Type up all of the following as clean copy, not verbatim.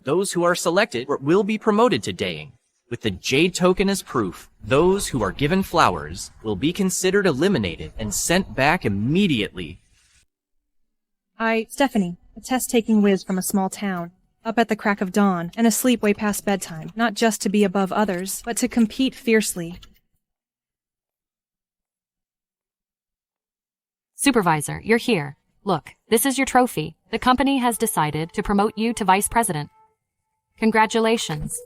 Those who are selected will be promoted to daying. With the jade token as proof, those who are given flowers will be considered eliminated and sent back immediately. Stephanie, a test-taking whiz from a small town, up at the crack of dawn and asleep way past bedtime, not just to be above others, but to compete fiercely. Supervisor, you're here. Look, this is your trophy. The company has decided to promote you to vice president. Congratulations.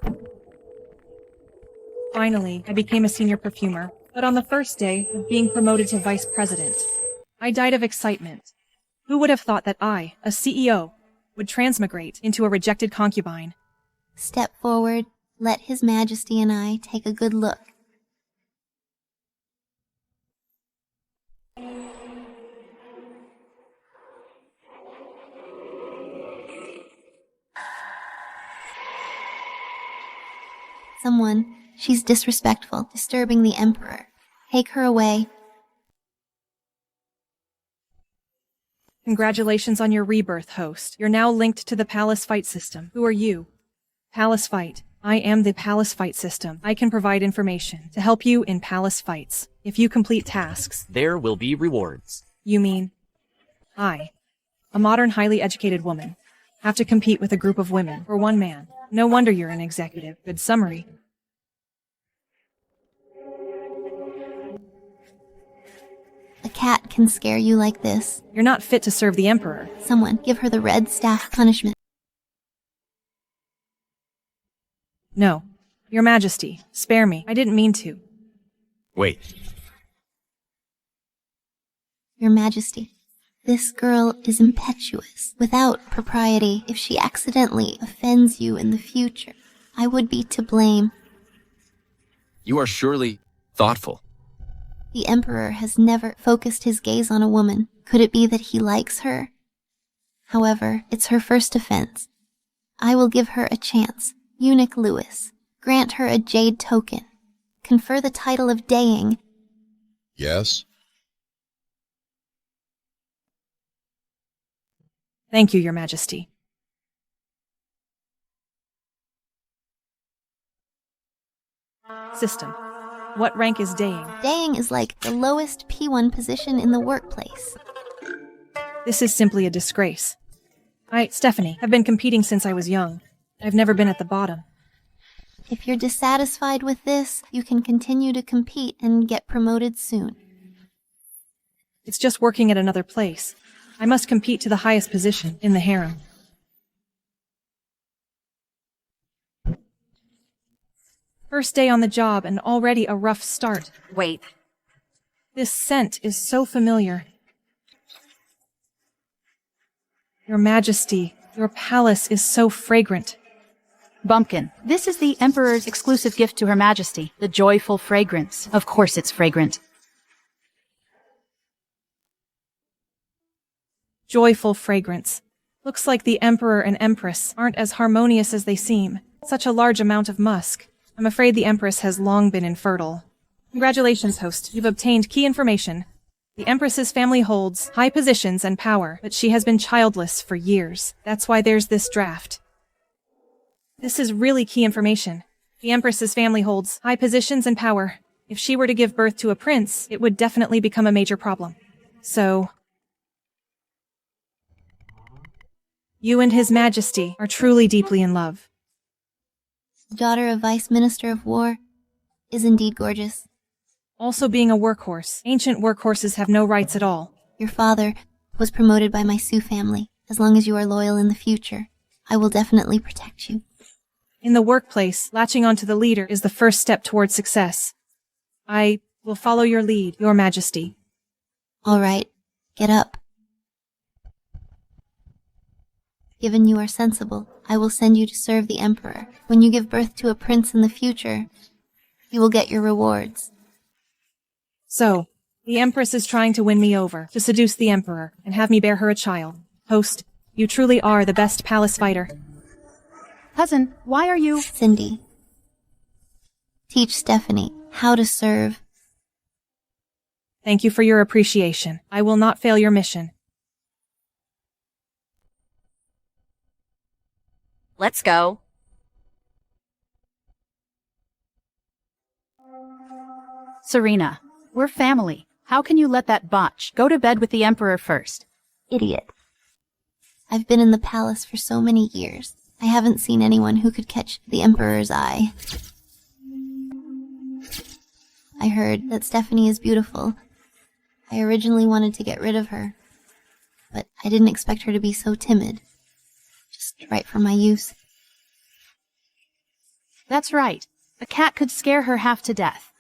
Finally, I became a senior perfumer, but on the first day of being promoted to vice president, I died of excitement. Who would have thought that I, a CEO, would transmigrate into a rejected concubine? Step forward, let His Majesty and I take a good look. Someone, she's disrespectful, disturbing the Emperor. Take her away. Congratulations on your rebirth, host. You're now linked to the Palace Fight System. Who are you? Palace Fight. I am the Palace Fight System. I can provide information to help you in Palace Fights. If you complete tasks, There will be rewards. you mean I, a modern, highly educated woman, have to compete with a group of women for one man. No wonder you're an executive. Good summary. A cat can scare you like this. You're not fit to serve the Emperor. Someone, give her the red staff punishment. No. Your Majesty, spare me. I didn't mean to. Wait. Your Majesty, this girl is impetuous, without propriety. If she accidentally offends you in the future, I would be to blame. You are surely thoughtful. The Emperor has never focused his gaze on a woman. Could it be that he likes her? However, it's her first offense. I will give her a chance. Eunuch Lewis, grant her a jade token. Confer the title of Daying. Yes? Thank you, Your Majesty. System. What rank is Daying? Daying is like the lowest P1 position in the workplace. This is simply a disgrace. Stephanie, have been competing since I was young. I've never been at the bottom. If you're dissatisfied with this, you can continue to compete and get promoted soon. It's just working at another place. I must compete to the highest position in the harem. First day on the job and already a rough start. Wait. This scent is so familiar. Your Majesty, your palace is so fragrant. Bumpkin, this is the Emperor's exclusive gift to Her Majesty, the joyful fragrance. Of course it's fragrant. Joyful fragrance. Looks like the Emperor and Empress aren't as harmonious as they seem. Such a large amount of musk. I'm afraid the Empress has long been infertile. Congratulations, host. You've obtained key information. The Empress's family holds high positions and power, but she has been childless for years. That's why there's this draft. This is really key information. The Empress's family holds high positions and power. If she were to give birth to a prince, it would definitely become a major problem. So, you and His Majesty are truly deeply in love. Daughter of Vice Minister of War is indeed gorgeous. Also being a workhorse. Ancient workhorses have no rights at all. Your father was promoted by my Sioux family. As long as you are loyal in the future, I will definitely protect you. In the workplace, latching onto the leader is the first step towards success. I will follow your lead, Your Majesty. All right, get up. Given you are sensible, I will send you to serve the Emperor. When you give birth to a prince in the future, you will get your rewards. So, the Empress is trying to win me over, to seduce the Emperor, and have me bear her a child. Host, you truly are the best palace fighter. Cousin, why are you— Cindy, teach Stephanie how to serve. Thank you for your appreciation. I will not fail your mission. Let's go. Serena, we're family. How can you let that botch? Go to bed with the Emperor first. Idiot. I've been in the palace for so many years. I haven't seen anyone who could catch the Emperor's eye. I heard that Stephanie is beautiful. I originally wanted to get rid of her, but I didn't expect her to be so timid. Just right for my use. That's right. A cat could scare her half to death.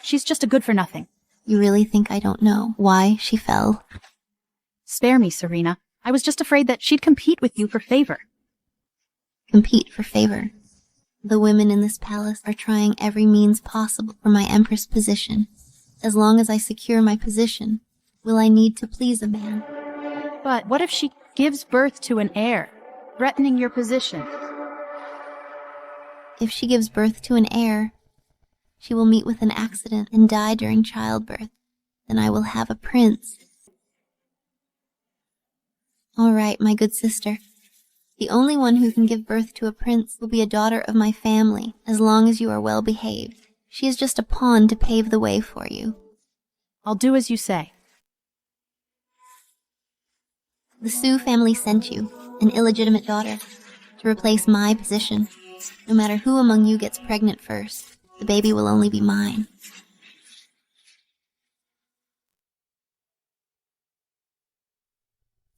She's just a good-for-nothing. You really think I don't know why she fell? Spare me, Serena. I was just afraid that she'd compete with you for favor. Compete for favor. The women in this palace are trying every means possible for my empress position. As long as I secure my position, will I need to please a man? But what if she gives birth to an heir, threatening your position? If she gives birth to an heir, she will meet with an accident and die during childbirth. Then I will have a prince. All right, my good sister. The only one who can give birth to a prince will be a daughter of my family, as long as you are well behaved. She is just a pawn to pave the way for you. I'll do as you say. The Sue family sent you, an illegitimate daughter, to replace my position. No matter who among you gets pregnant first, the baby will only be mine.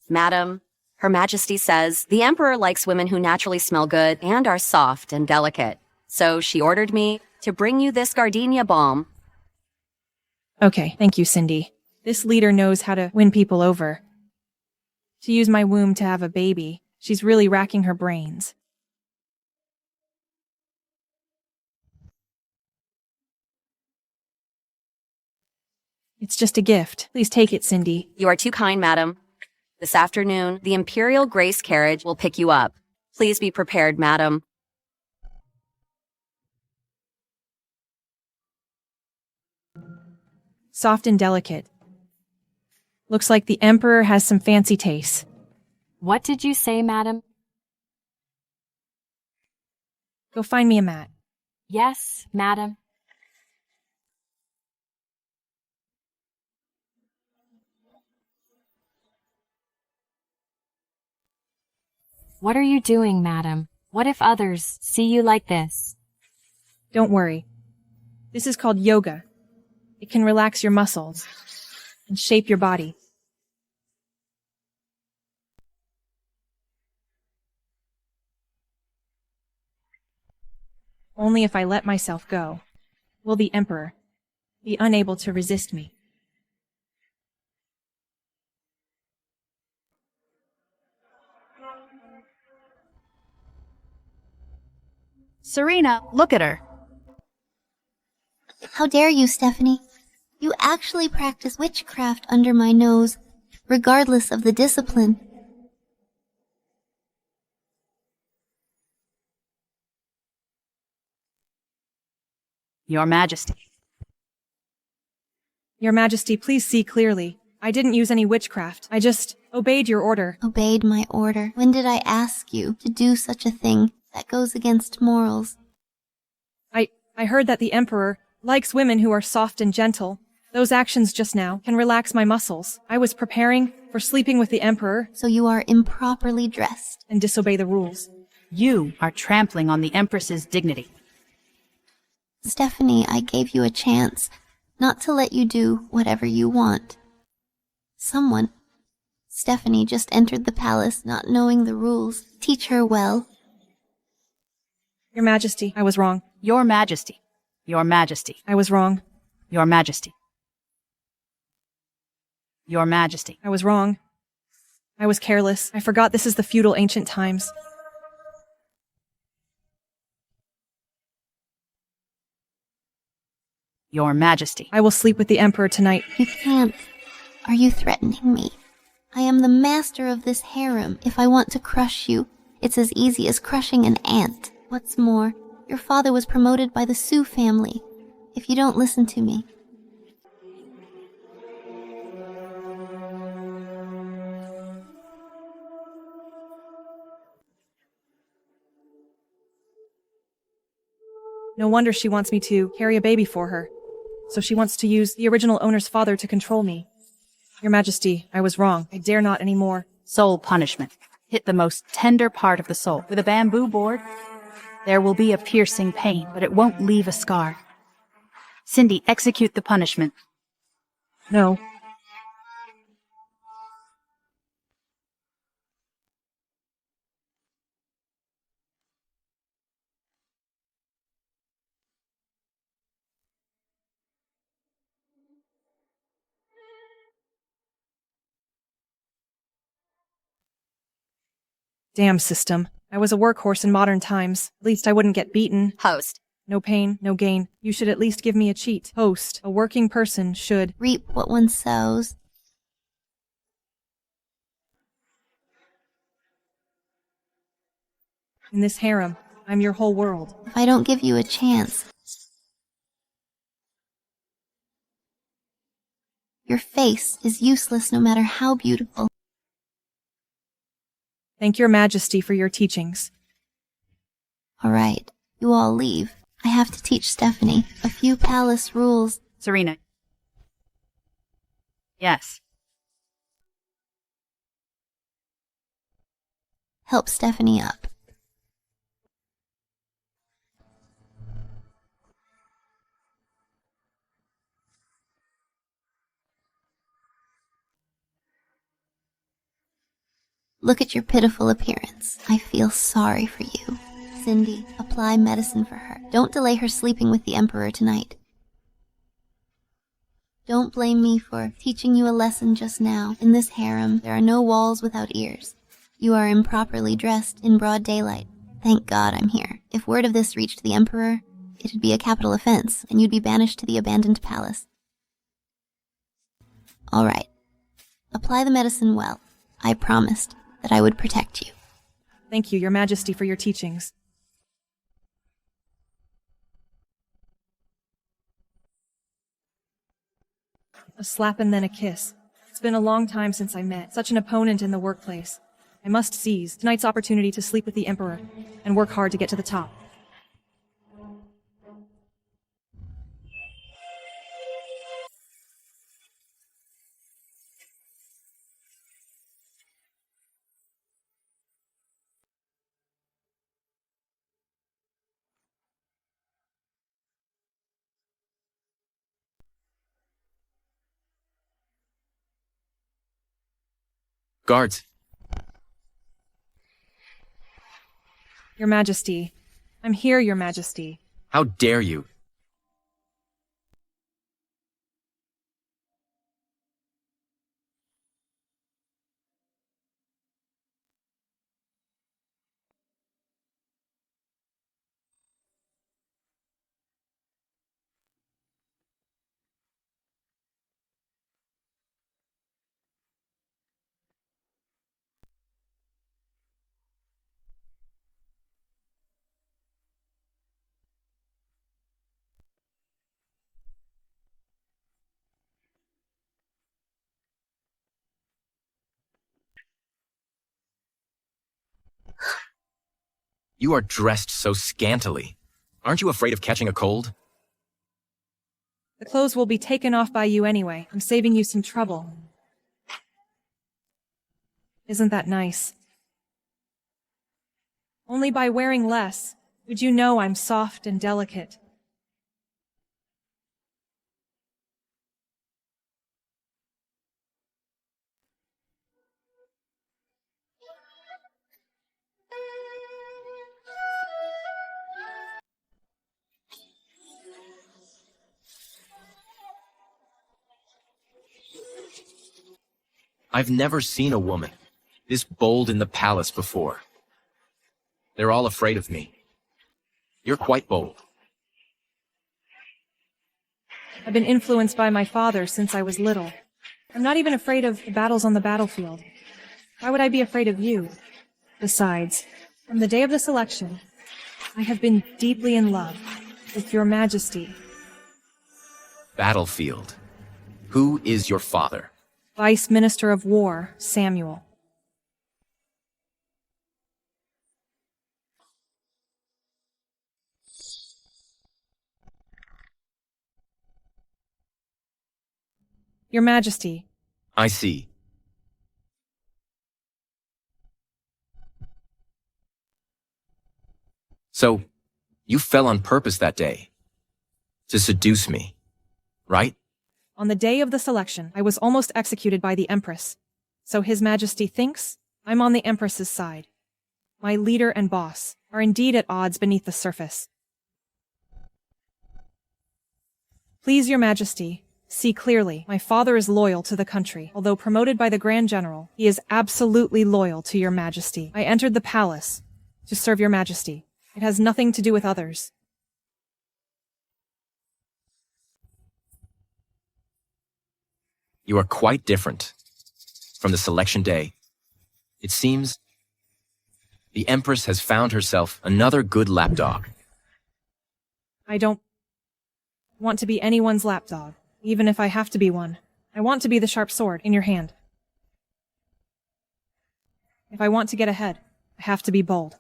Madam, Her Majesty says the Emperor likes women who naturally smell good and are soft and delicate. So she ordered me to bring you this gardenia balm. Okay, thank you, Cindy. This leader knows how to win people over. To use my womb to have a baby, she's really racking her brains. It's just a gift. Please take it, Cindy. You are too kind, madam. This afternoon, the Imperial Grace carriage will pick you up. Please be prepared, madam. Soft and delicate. Looks like the Emperor has some fancy tastes. What did you say, madam? Go find me a mat. Yes, madam. What are you doing, madam? What if others see you like this? Don't worry. This is called yoga. It can relax your muscles and shape your body. Only if I let myself go will the Emperor be unable to resist me. Serena, look at her. How dare you, Stephanie? You actually practice witchcraft under my nose, regardless of the discipline. Your Majesty. Your Majesty, please see clearly. I didn't use any witchcraft. I just obeyed your order. Obeyed my order. When did I ask you to do such a thing that goes against morals? I heard that the Emperor likes women who are soft and gentle. Those actions just now can relax my muscles. I was preparing for sleeping with the Emperor. So you are improperly dressed. And disobey the rules. You are trampling on the Empress's dignity. Stephanie, I gave you a chance not to let you do whatever you want. Stephanie just entered the palace not knowing the rules. Teach her well. Your Majesty, I was wrong. Your Majesty. Your Majesty. I was wrong. Your Majesty. Your Majesty. I was wrong. I was careless. I forgot this is the feudal ancient times. Your Majesty. I will sleep with the Emperor tonight. You can't. Are you threatening me? I am the master of this harem. If I want to crush you, it's as easy as crushing an ant. What's more, your father was promoted by the Sue family. If you don't listen to me, No wonder she wants me to carry a baby for her. So she wants to use the original owner's father to control me. Your Majesty, I was wrong. I dare not anymore. Soul punishment. Hit the most tender part of the soul with a bamboo board. There will be a piercing pain, but it won't leave a scar. Cindy, execute the punishment. No. Damn system. I was a workhorse in modern times. At least I wouldn't get beaten. Host. No pain, no gain. You should at least give me a cheat. Host. A working person should Reap what one sows. In this harem, I'm your whole world. If I don't give you a chance, your face is useless no matter how beautiful. Thank your Majesty for your teachings. All right, you all leave. I have to teach Stephanie a few palace rules. Serena. Yes. Help Stephanie up. Look at your pitiful appearance. I feel sorry for you. Cindy, apply medicine for her. Don't delay her sleeping with the Emperor tonight. Don't blame me for teaching you a lesson just now. In this harem, there are no walls without ears. You are improperly dressed in broad daylight. Thank God I'm here. If word of this reached the Emperor, it'd be a capital offense, and you'd be banished to the abandoned palace. All right. Apply the medicine well. I promised that I would protect you. Thank you, Your Majesty, for your teachings. A slap and then a kiss. It's been a long time since I met such an opponent in the workplace. I must seize tonight's opportunity to sleep with the Emperor and work hard to get to the top. Guards. Your Majesty. I'm here, Your Majesty. How dare you? You are dressed so scantily. Aren't you afraid of catching a cold? The clothes will be taken off by you anyway. I'm saving you some trouble. Isn't that nice? Only by wearing less would you know I'm soft and delicate. I've never seen a woman this bold in the palace before. They're all afraid of me. You're quite bold. I've been influenced by my father since I was little. I'm not even afraid of the battles on the battlefield. Why would I be afraid of you? Besides, from the day of this election, I have been deeply in love with Your Majesty. Battlefield. Who is your father? Vice Minister of War, Samuel. Your Majesty. I see. So, you fell on purpose that day. To seduce me, right? On the day of the selection, I was almost executed by the Empress. So His Majesty thinks I'm on the Empress's side. My leader and boss are indeed at odds beneath the surface. Please, Your Majesty, see clearly, my father is loyal to the country. Although promoted by the Grand General, he is absolutely loyal to Your Majesty. I entered the palace to serve Your Majesty. It has nothing to do with others. You are quite different from the selection day. It seems the Empress has found herself another good lapdog. I don't want to be anyone's lapdog, even if I have to be one. I want to be the sharp sword in your hand. If I want to get ahead, I have to be bold.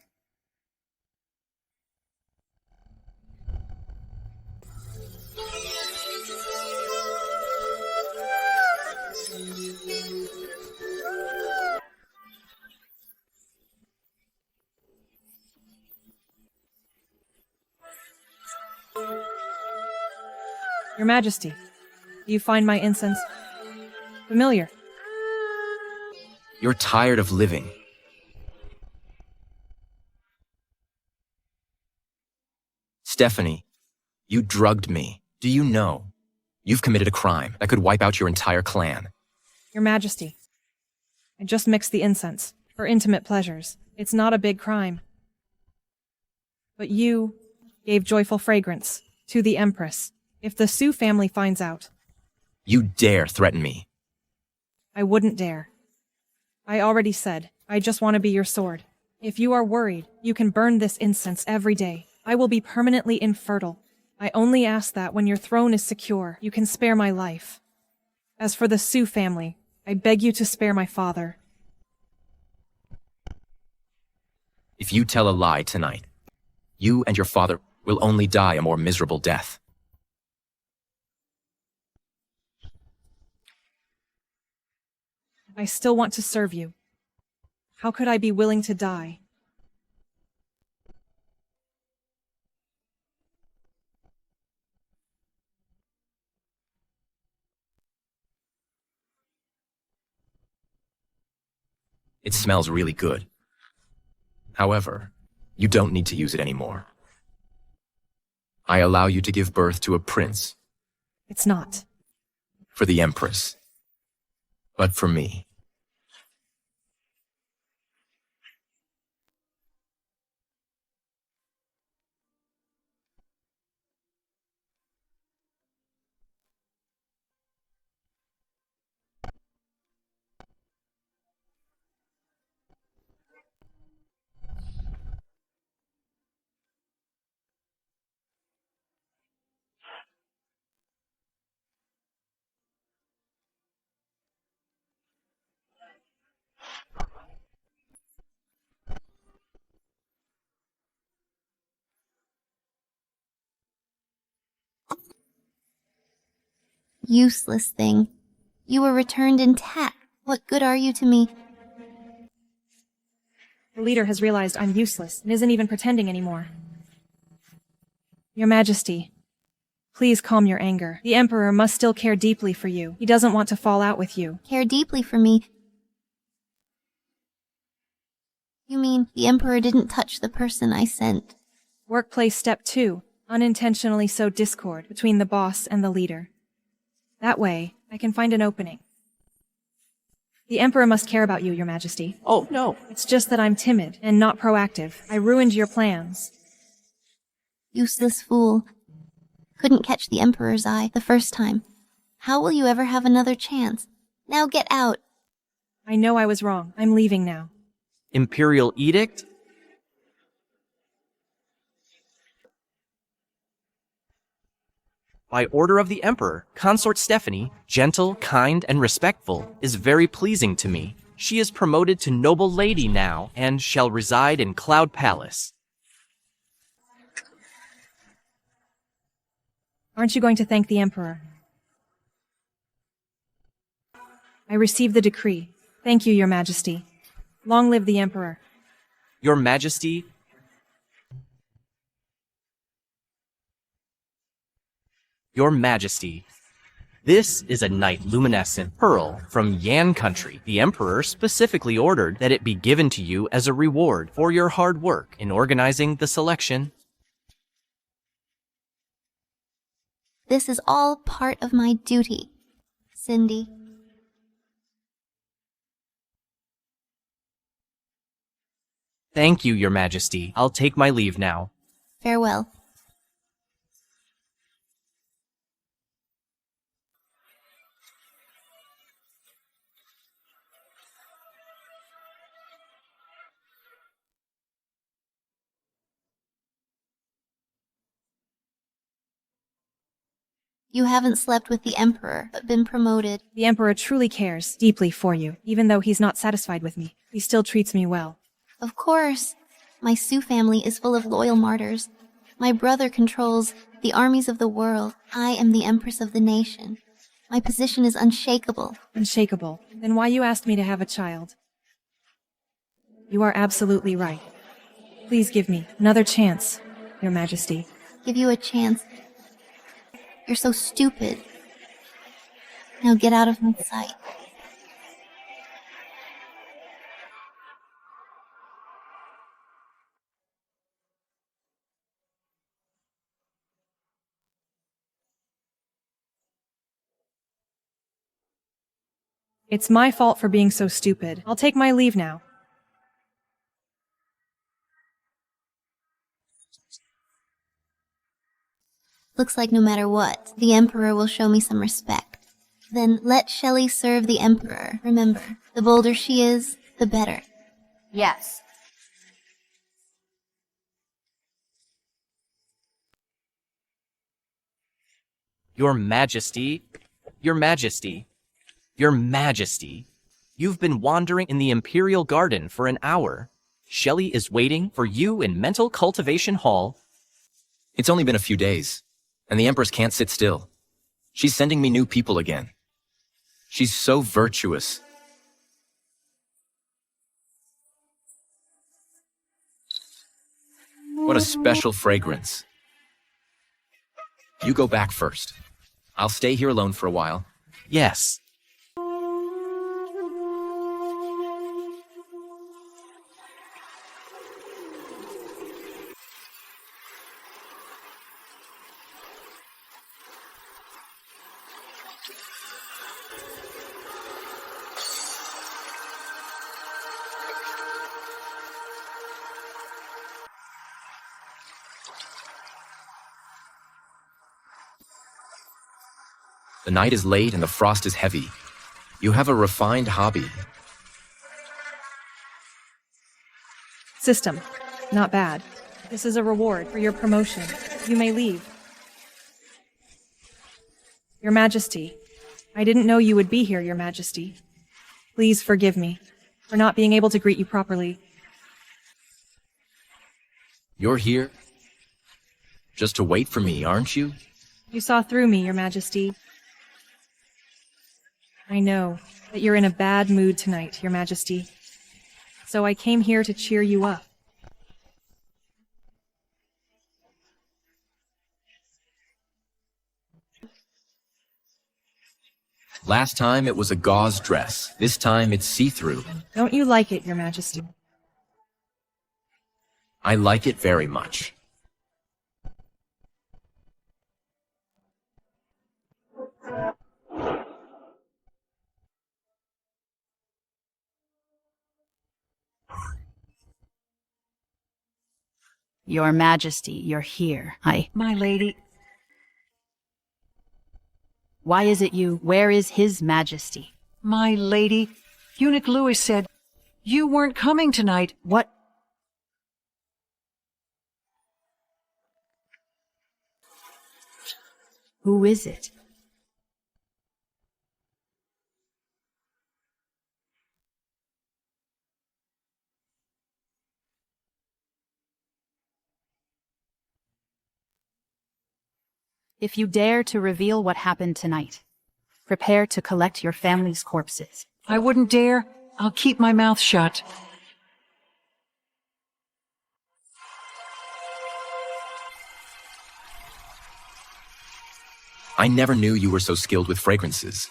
Your Majesty, do you find my incense familiar? You're tired of living. Stephanie, you drugged me. Do you know? You've committed a crime that could wipe out your entire clan. Your Majesty, I just mixed the incense for intimate pleasures. It's not a big crime. But you gave joyful fragrance to the Empress. If the Sue family finds out, You dare threaten me. I wouldn't dare. I already said, I just want to be your sword. If you are worried, you can burn this incense every day. I will be permanently infertile. I only ask that when your throne is secure, you can spare my life. As for the Sue family, I beg you to spare my father. If you tell a lie tonight, you and your father will only die a more miserable death. I still want to serve you. How could I be willing to die? It smells really good. However, you don't need to use it anymore. I allow you to give birth to a prince. It's not. For the Empress. But for me. Useless thing. You were returned intact. What good are you to me? The leader has realized I'm useless and isn't even pretending anymore. Your Majesty, please calm your anger. The Emperor must still care deeply for you. He doesn't want to fall out with you. Care deeply for me? You mean the Emperor didn't touch the person I sent? Workplace Step 2. Unintentionally sow discord between the boss and the leader. That way, I can find an opening. The Emperor must care about you, Your Majesty. Oh, no. It's just that I'm timid and not proactive. I ruined your plans. Useless fool. Couldn't catch the Emperor's eye the first time. How will you ever have another chance? Now get out. I know I was wrong. I'm leaving now. Imperial edict? By order of the Emperor, Consort Stephanie, gentle, kind, and respectful, is very pleasing to me. She is promoted to noble lady now, and shall reside in Cloud Palace. Aren't you going to thank the Emperor? I receive the decree. Thank you, Your Majesty. Long live the Emperor. Your Majesty, Your Majesty, this is a night luminescent pearl from Yan country. The Emperor specifically ordered that it be given to you as a reward for your hard work in organizing the selection. This is all part of my duty, Cindy. Thank you, Your Majesty. I'll take my leave now. Farewell. You haven't slept with the Emperor, but been promoted. The Emperor truly cares deeply for you. Even though he's not satisfied with me, he still treats me well. Of course. My Sioux family is full of loyal martyrs. My brother controls the armies of the world. I am the Empress of the nation. My position is unshakable. Unshakable. Then why you asked me to have a child? You are absolutely right. Please give me another chance, Your Majesty. Give you a chance. You're so stupid. Now get out of my sight. It's my fault for being so stupid. I'll take my leave now. Looks like no matter what, the Emperor will show me some respect. Then let Shelley serve the Emperor. Remember, the bolder she is, the better. Yes. Your Majesty, Your Majesty, Your Majesty, you've been wandering in the Imperial Garden for an hour. Shelley is waiting for you in Mental Cultivation Hall. It's only been a few days, and the Empress can't sit still. She's sending me new people again. She's so virtuous. What a special fragrance. You go back first. I'll stay here alone for a while. Yes. The night is late and the frost is heavy. You have a refined hobby. System. Not bad. This is a reward for your promotion. You may leave. Your Majesty, I didn't know you would be here, Your Majesty. Please forgive me for not being able to greet you properly. You're here just to wait for me, aren't you? You saw through me, Your Majesty. I know that you're in a bad mood tonight, Your Majesty. So I came here to cheer you up. Last time it was a gauze dress. This time it's see-through. Don't you like it, Your Majesty? I like it very much. Your Majesty, you're here. My lady, Why is it you? Where is His Majesty? my lady, Eunuch Louis said you weren't coming tonight. What? Who is it? If you dare to reveal what happened tonight, Prepare to collect your family's corpses. I wouldn't dare. I'll keep my mouth shut. I never knew you were so skilled with fragrances.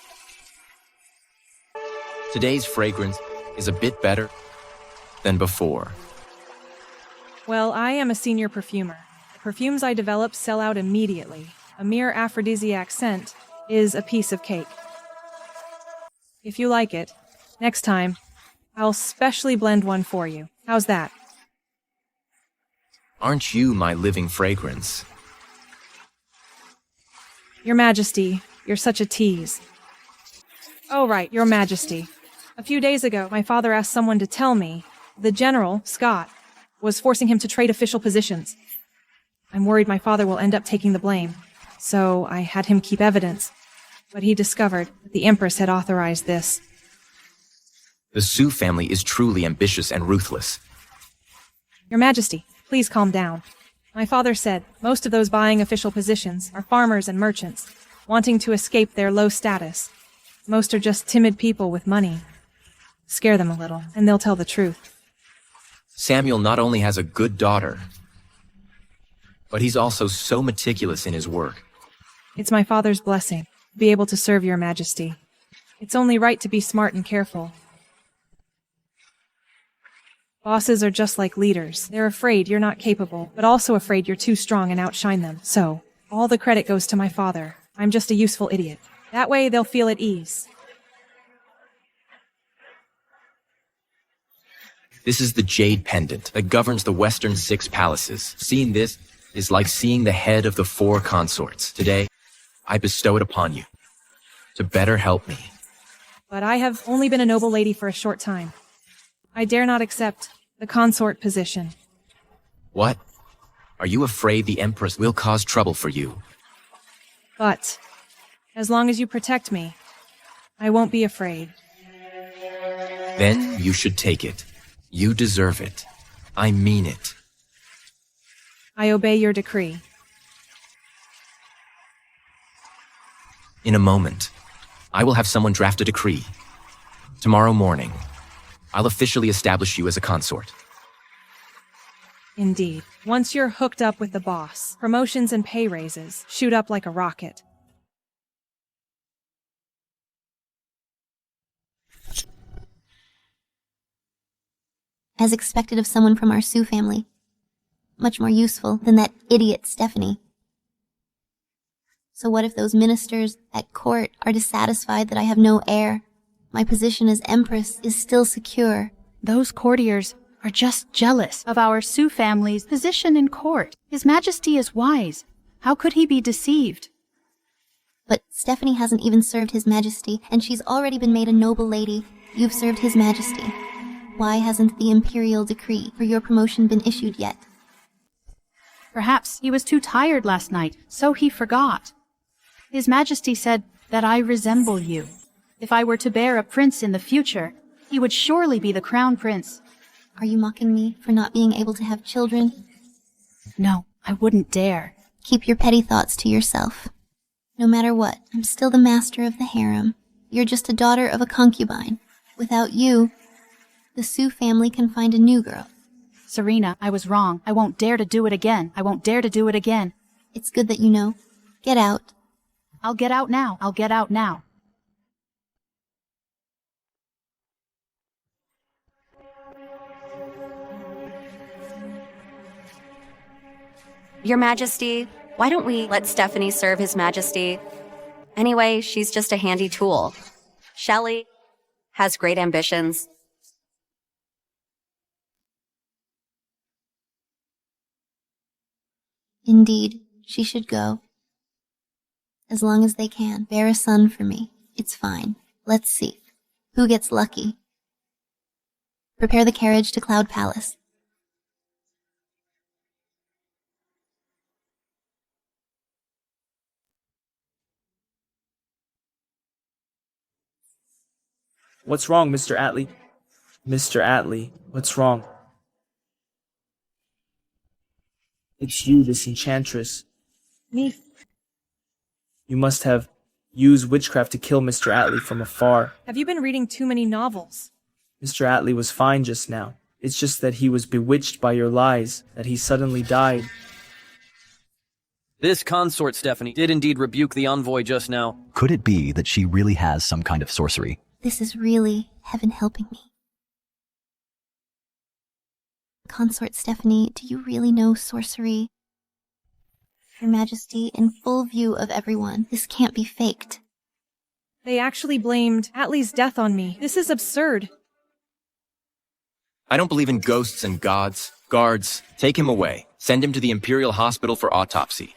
Today's fragrance is a bit better than before. Well, I am a senior perfumer. The perfumes I develop sell out immediately. A mere aphrodisiac scent is a piece of cake. If you like it, next time, I'll specially blend one for you. How's that? Aren't you my living fragrance? Your Majesty, you're such a tease. Oh right, Your Majesty. A few days ago, my father asked someone to tell me the General, Scott, was forcing him to trade official positions. I'm worried my father will end up taking the blame, so I had him keep evidence. But he discovered that the Empress had authorized this. The Sue family is truly ambitious and ruthless. Your Majesty, please calm down. My father said most of those buying official positions are farmers and merchants, wanting to escape their low status. Most are just timid people with money. Scare them a little, and they'll tell the truth. Samuel not only has a good daughter, but he's also so meticulous in his work. It's my father's blessing to be able to serve Your Majesty. It's only right to be smart and careful. Bosses are just like leaders. They're afraid you're not capable, but also afraid you're too strong and outshine them. So, all the credit goes to my father. I'm just a useful idiot. That way they'll feel at ease. This is the jade pendant that governs the western 6 palaces. Seeing this is like seeing the head of the 4 consorts. Today, I bestow it upon you to better help me. But I have only been a noble lady for a short time. I dare not accept the consort position. What? Are you afraid the Empress will cause trouble for you? But, as long as you protect me, I won't be afraid. Then you should take it. You deserve it. I mean it. I obey your decree. In a moment, I will have someone draft a decree. Tomorrow morning, I'll officially establish you as a consort. Indeed. Once you're hooked up with the boss, promotions and pay raises shoot up like a rocket. As expected of someone from our Sue family. Much more useful than that idiot Stephanie. So what if those ministers at court are dissatisfied that I have no heir? My position as Empress is still secure. Those courtiers are just jealous of our Sue family's position in court. His Majesty is wise. How could he be deceived? But Stephanie hasn't even served His Majesty, and she's already been made a noble lady. You've served His Majesty. Why hasn't the imperial decree for your promotion been issued yet? Perhaps he was too tired last night, so he forgot. His Majesty said that I resemble you. If I were to bear a prince in the future, he would surely be the crown prince. Are you mocking me for not being able to have children? No, I wouldn't dare. Keep your petty thoughts to yourself. No matter what, I'm still the master of the harem. You're just a daughter of a concubine. Without you, the Sue family can find a new girl. Serena, I was wrong. I won't dare to do it again. I won't dare to do it again. It's good that you know. Get out. I'll get out now. I'll get out now. Your Majesty, why don't we let Stephanie serve His Majesty? Anyway, she's just a handy tool. Shelley has great ambitions. Indeed, she should go. As long as they can, bear a son for me. It's fine. Let's see. Who gets lucky? Prepare the carriage to Cloud Palace. What's wrong, Mr. Atlee? Mr. Atlee, what's wrong? It's you, this enchantress. Me? You must have use witchcraft to kill Mr. Atlee from afar. Have you been reading too many novels? Mr. Atlee was fine just now. It's just that he was bewitched by your lies, that he suddenly died. This consort, Stephanie, did indeed rebuke the envoy just now. Could it be that she really has some kind of sorcery? This is really heaven helping me. Consort Stephanie, do you really know sorcery? Your Majesty, in full view of everyone, this can't be faked. They actually blamed Atlee's death on me. This is absurd. I don't believe in ghosts and gods. Guards, take him away. Send him to the Imperial Hospital for autopsy.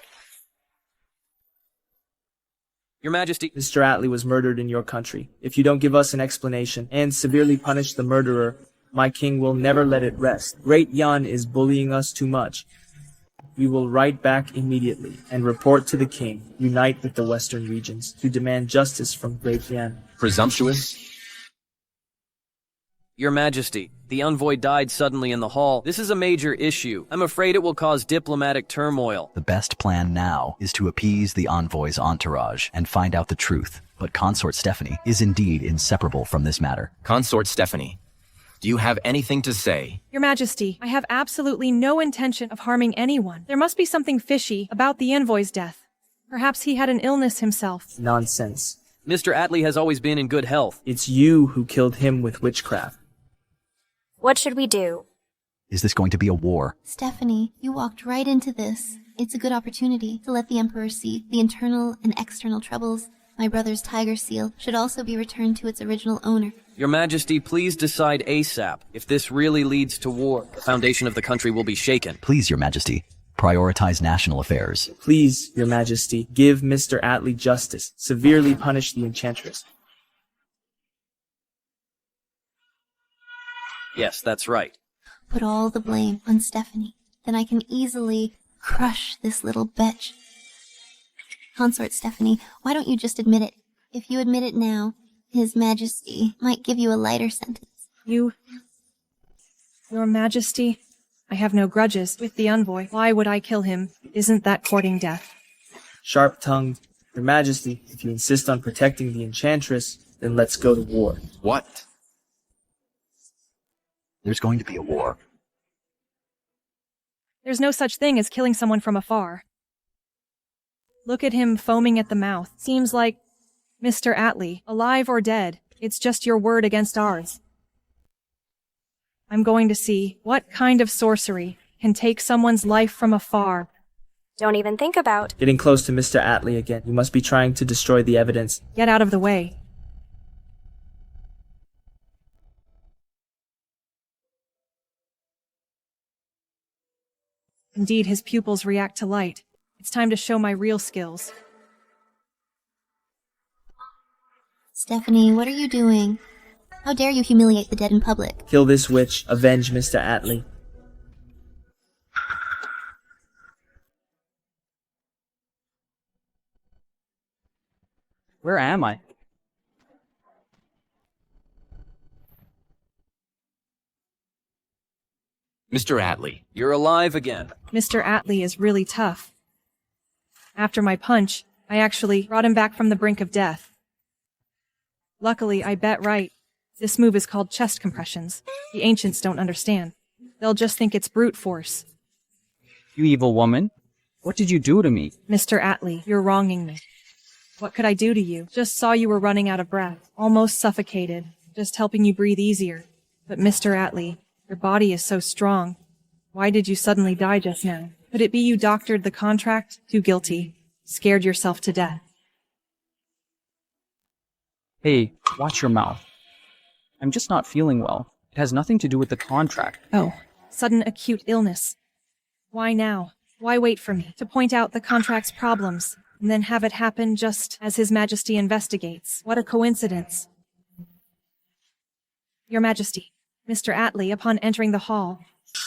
Your Majesty, Mr. Atlee was murdered in your country. If you don't give us an explanation and severely punish the murderer, my king will never let it rest. Great Yan is bullying us too much. We will write back immediately and report to the king. Unite with the western regions to demand justice from Great Yan. Presumptuous? Your Majesty, the envoy died suddenly in the hall. This is a major issue. I'm afraid it will cause diplomatic turmoil. The best plan now is to appease the envoy's entourage and find out the truth. But Consort Stephanie is indeed inseparable from this matter. Consort Stephanie, do you have anything to say? Your Majesty, I have absolutely no intention of harming anyone. There must be something fishy about the envoy's death. Perhaps he had an illness himself. Nonsense. Mr. Atlee has always been in good health. It's you who killed him with witchcraft. What should we do? Is this going to be a war? Stephanie, you walked right into this. It's a good opportunity to let the Emperor see the internal and external troubles. My brother's tiger seal should also be returned to its original owner. Your Majesty, please decide ASAP. If this really leads to war, the foundation of the country will be shaken. Please, Your Majesty, prioritize national affairs. Please, Your Majesty, give Mr. Atlee justice. Severely punish the enchantress. Yes, that's right. Put all the blame on Stephanie. Then I can easily crush this little bitch. Consort Stephanie, why don't you just admit it? If you admit it now, His Majesty might give you a lighter sentence. Your Majesty, I have no grudges with the envoy. Why would I kill him? Isn't that courting death? Sharp-tongued. Your Majesty, if you insist on protecting the enchantress, then let's go to war. What? There's going to be a war. There's no such thing as killing someone from afar. Look at him foaming at the mouth. Seems like Mr. Atlee, alive or dead, it's just your word against ours. I'm going to see what kind of sorcery can take someone's life from afar. Don't even think about. Getting close to Mr. Atlee again. You must be trying to destroy the evidence. Get out of the way. Indeed, his pupils react to light. It's time to show my real skills. Stephanie, what are you doing? How dare you humiliate the dead in public? Kill this witch. Avenge Mr. Atlee. Where am I? Mr. Atlee, you're alive again. Mr. Atlee is really tough. After my punch, I actually brought him back from the brink of death. Luckily, I bet right. This move is called chest compressions. The ancients don't understand. They'll just think it's brute force. You evil woman. What did you do to me? Mr. Atlee, you're wronging me. What could I do to you? Just saw you were running out of breath, almost suffocated, just helping you breathe easier. But Mr. Atlee, your body is so strong. Why did you suddenly die just now? Could it be you doctored the contract? Too guilty. Scared yourself to death. Hey, watch your mouth. I'm just not feeling well. It has nothing to do with the contract. Oh, sudden acute illness. Why now? Why wait for me to point out the contract's problems, and then have it happen just as His Majesty investigates? What a coincidence. Your Majesty, Mr. Atlee, upon entering the hall,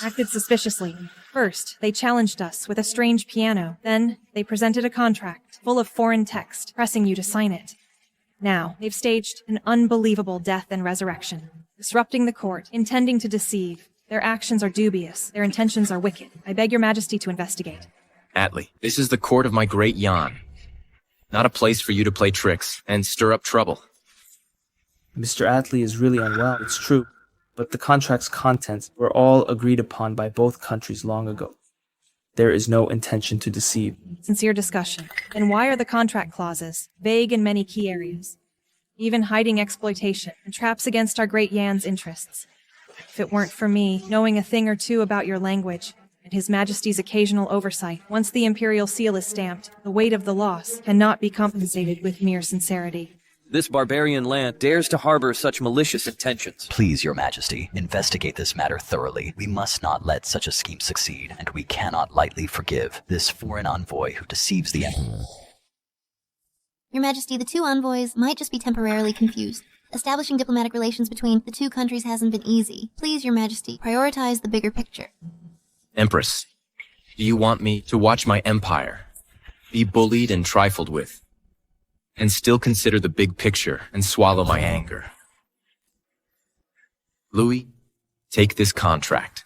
acted suspiciously. First, they challenged us with a strange piano. Then, they presented a contract full of foreign text, pressing you to sign it. Now, they've staged an unbelievable death and resurrection, disrupting the court, intending to deceive. Their actions are dubious. Their intentions are wicked. I beg your Majesty to investigate. Atlee, this is the court of my great Yan. Not a place for you to play tricks and stir up trouble. Mr. Atlee is really unwell, it's true, but the contract's contents were all agreed upon by both countries long ago. There is no intention to deceive. Sincere discussion. Then why are the contract clauses vague in many key areas, even hiding exploitation and traps against our great Yan's interests? If it weren't for me knowing a thing or two about your language and His Majesty's occasional oversight, once the imperial seal is stamped, the weight of the loss cannot be compensated with mere sincerity. This barbarian land dares to harbor such malicious intentions. Please, Your Majesty, investigate this matter thoroughly. We must not let such a scheme succeed, and we cannot lightly forgive this foreign envoy who deceives the Emperor. Your Majesty, the two envoys might just be temporarily confused. Establishing diplomatic relations between the two countries hasn't been easy. Please, Your Majesty, prioritize the bigger picture. Empress, do you want me to watch my empire be bullied and trifled with, and still consider the big picture and swallow my anger? Louis, take this contract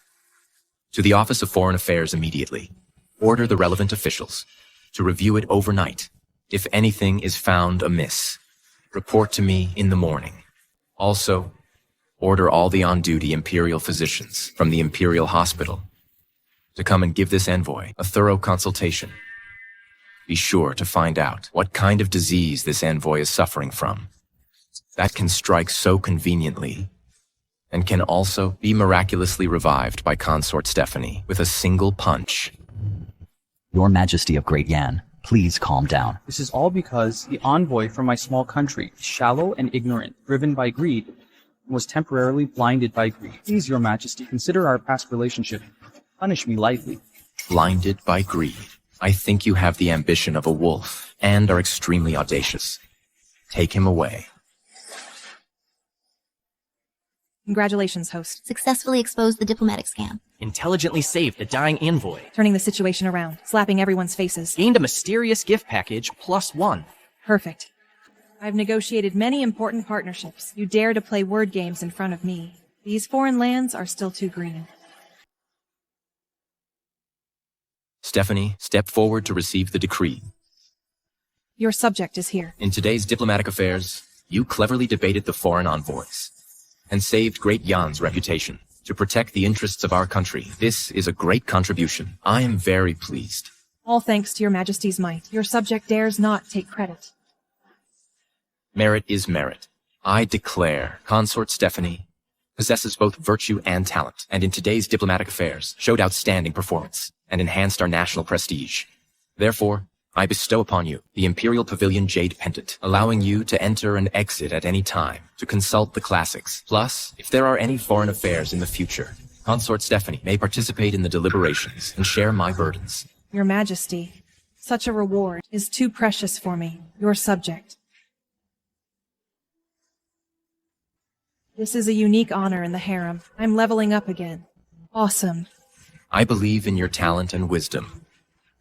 to the Office of Foreign Affairs immediately. Order the relevant officials to review it overnight. If anything is found amiss, report to me in the morning. Also, order all the on-duty imperial physicians from the Imperial Hospital to come and give this envoy a thorough consultation. Be sure to find out what kind of disease this envoy is suffering from. That can strike so conveniently, and can also be miraculously revived by Consort Stephanie with a single punch. Your Majesty of Great Yan, please calm down. This is all because the envoy from my small country is shallow and ignorant, driven by greed, and was temporarily blinded by greed. Please, Your Majesty, consider our past relationship. Punish me lightly. Blinded by greed. I think you have the ambition of a wolf, and are extremely audacious. Take him away. Congratulations, host. Successfully exposed the diplomatic scam. Intelligently saved the dying envoy. Turning the situation around, slapping everyone's faces. Gained a mysterious gift package +1. Perfect. I've negotiated many important partnerships. You dare to play word games in front of me. These foreign lands are still too green. Stephanie, step forward to receive the decree. Your subject is here. In today's diplomatic affairs, you cleverly debated the foreign envoys and saved Great Yan's reputation to protect the interests of our country. This is a great contribution. I am very pleased. All thanks to Your Majesty's might. Your subject dares not take credit. Merit is merit. I declare Consort Stephanie possesses both virtue and talent, and in today's diplomatic affairs showed outstanding performance and enhanced our national prestige. Therefore, I bestow upon you the Imperial Pavilion Jade Pendant, allowing you to enter and exit at any time to consult the classics. Plus, if there are any foreign affairs in the future, Consort Stephanie may participate in the deliberations and share my burdens. Your Majesty, such a reward is too precious for me, your subject. This is a unique honor in the harem. I'm leveling up again. Awesome. I believe in your talent and wisdom,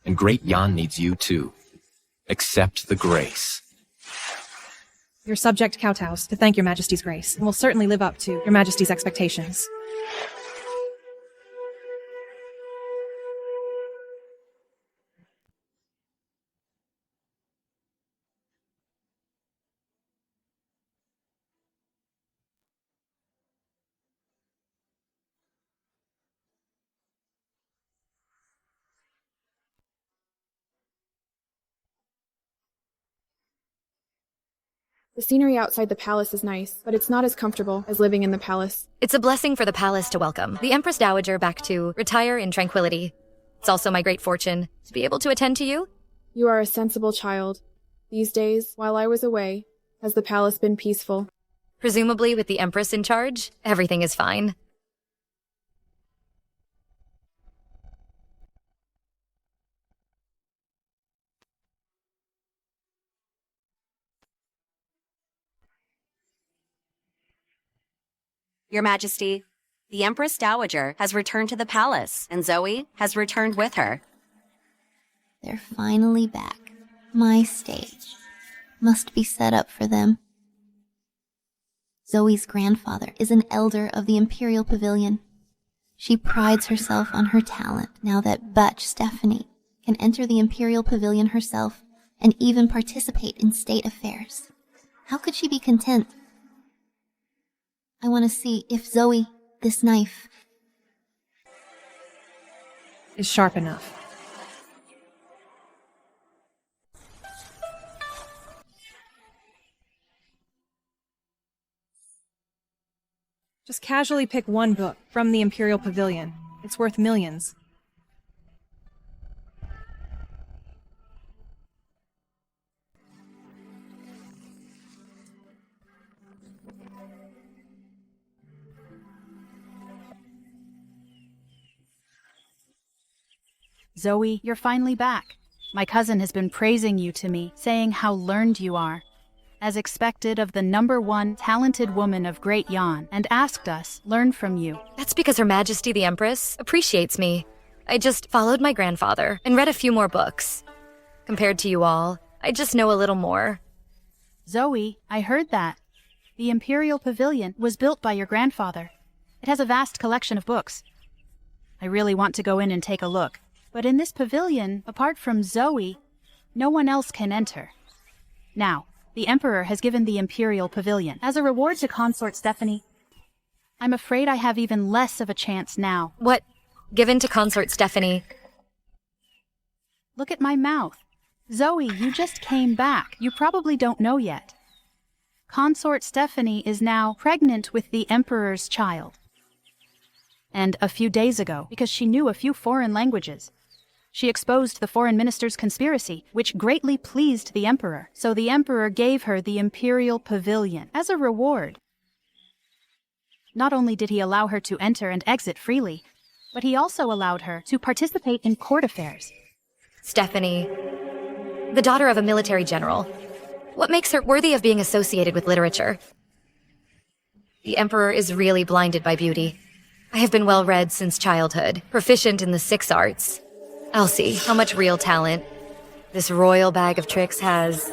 and Great Yan needs you too. Accept the grace. Your subject kowtows to thank Your Majesty's grace, and will certainly live up to Your Majesty's expectations. The scenery outside the palace is nice, but it's not as comfortable as living in the palace. It's a blessing for the palace to welcome the Empress Dowager back to retire in tranquility. It's also my great fortune to be able to attend to you. You are a sensible child. These days, while I was away, has the palace been peaceful? Presumably with the Empress in charge, everything is fine. Your Majesty, the Empress Dowager has returned to the palace, and Zoe has returned with her. They're finally back. My stage must be set up for them. Zoe's grandfather is an elder of the Imperial Pavilion. She prides herself on her talent now that Butch Stephanie can enter the Imperial Pavilion herself and even participate in state affairs. How could she be content? I want to see if Zoe, this knife, is sharp enough. Just casually pick one book from the Imperial Pavilion. It's worth millions. Zoe, you're finally back. My cousin has been praising you to me, saying how learned you are, as expected of the #1 talented woman of Great Yan, and asked us, learn from you. That's because Her Majesty the Empress appreciates me. I just followed my grandfather and read a few more books. Compared to you all, I just know a little more. Zoe, I heard that. The Imperial Pavilion was built by your grandfather. It has a vast collection of books. I really want to go in and take a look. But in this pavilion, apart from Zoe, no one else can enter. Now, the Emperor has given the Imperial Pavilion as a reward to Consort Stephanie. I'm afraid I have even less of a chance now. What? Given to Consort Stephanie? Look at my mouth. Zoe, you just came back. You probably don't know yet. Consort Stephanie is now pregnant with the Emperor's child. And a few days ago, because she knew a few foreign languages, she exposed the foreign minister's conspiracy, which greatly pleased the Emperor. So the Emperor gave her the Imperial Pavilion as a reward. Not only did he allow her to enter and exit freely, but he also allowed her to participate in court affairs. Stephanie, the daughter of a military general. What makes her worthy of being associated with literature? The Emperor is really blinded by beauty. I have been well-read since childhood, proficient in the 6 arts. I'll see how much real talent this royal bag of tricks has.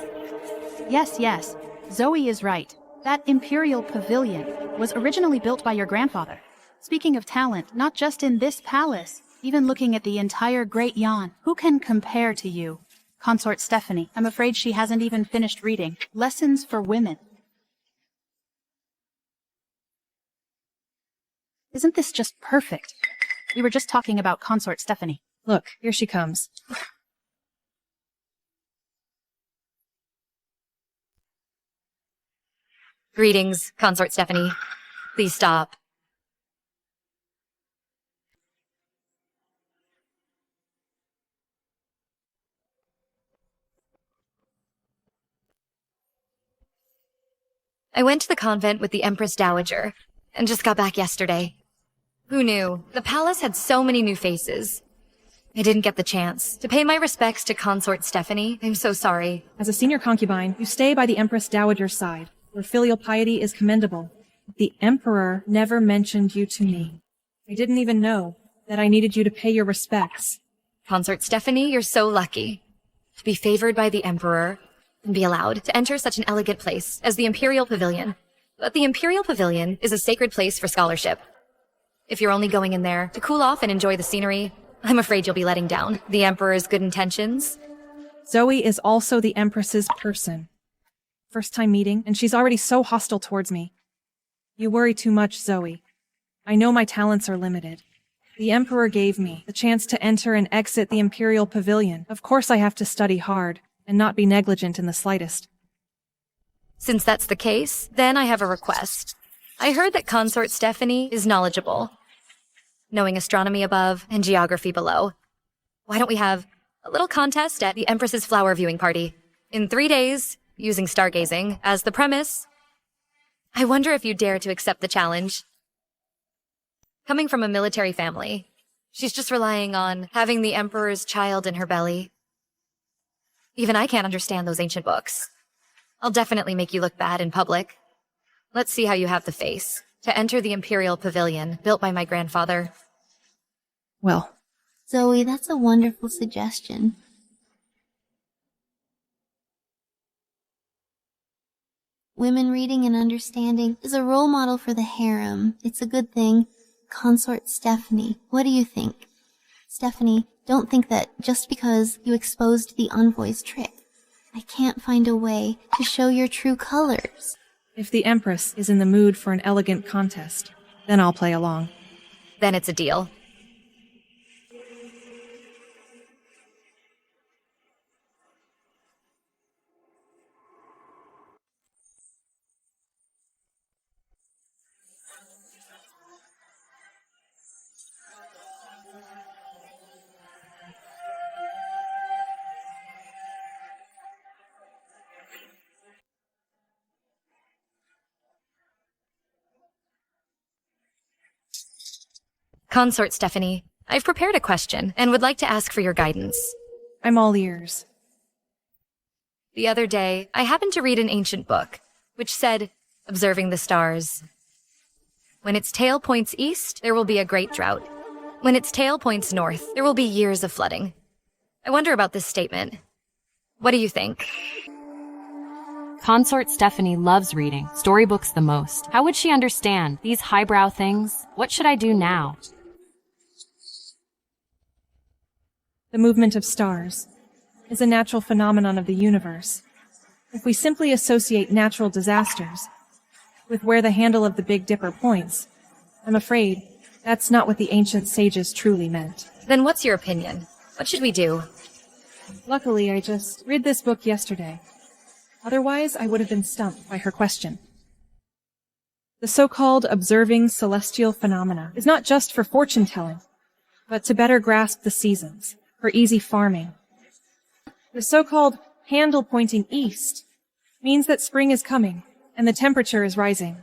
Yes. Zoe is right. That Imperial Pavilion was originally built by your grandfather. Speaking of talent, not just in this palace, even looking at the entire Great Yan, who can compare to you? Consort Stephanie. I'm afraid she hasn't even finished reading Lessons for Women. Isn't this just perfect? We were just talking about Consort Stephanie. Look, here she comes. Greetings, Consort Stephanie. Please stop. I went to the convent with the Empress Dowager, and just got back yesterday. Who knew? The palace had so many new faces. I didn't get the chance to pay my respects to Consort Stephanie. I'm so sorry. As a senior concubine, you stay by the Empress Dowager's side. Your filial piety is commendable. The Emperor never mentioned you to me. I didn't even know that I needed you to pay your respects. Consort Stephanie, you're so lucky to be favored by the Emperor and be allowed to enter such an elegant place as the Imperial Pavilion. But the Imperial Pavilion is a sacred place for scholarship. If you're only going in there to cool off and enjoy the scenery, I'm afraid you'll be letting down the Emperor's good intentions. Zoe is also the Empress's person. First time meeting, and she's already so hostile towards me. You worry too much, Zoe. I know my talents are limited. The Emperor gave me the chance to enter and exit the Imperial Pavilion. Of course I have to study hard, and not be negligent in the slightest. Since that's the case, then I have a request. I heard that Consort Stephanie is knowledgeable, knowing astronomy above and geography below. Why don't we have a little contest at the Empress's flower viewing party? In 3 days, using stargazing as the premise. I wonder if you dare to accept the challenge. Coming from a military family, she's just relying on having the Emperor's child in her belly. Even I can't understand those ancient books. I'll definitely make you look bad in public. Let's see how you have the face to enter the Imperial Pavilion built by my grandfather. Well, Zoe, that's a wonderful suggestion. Women reading and understanding is a role model for the harem. It's a good thing. Consort Stephanie, what do you think? Stephanie, don't think that just because you exposed the envoy's trick, I can't find a way to show your true colors. If the Empress is in the mood for an elegant contest, then I'll play along. Then it's a deal. Consort Stephanie, I've prepared a question and would like to ask for your guidance. I'm all ears. The other day, I happened to read an ancient book, which said, observing the stars. When its tail points east, there will be a great drought. When its tail points north, there will be years of flooding. I wonder about this statement. What do you think? Consort Stephanie loves reading storybooks the most. How would she understand these highbrow things? What should I do now? The movement of stars is a natural phenomenon of the universe. If we simply associate natural disasters with where the handle of the Big Dipper points, I'm afraid that's not what the ancient sages truly meant. Then what's your opinion? What should we do? Luckily, I just read this book yesterday. Otherwise, I would have been stumped by her question. The so-called observing celestial phenomena is not just for fortune-telling, but to better grasp the seasons, for easy farming. The so-called handle pointing east means that spring is coming and the temperature is rising,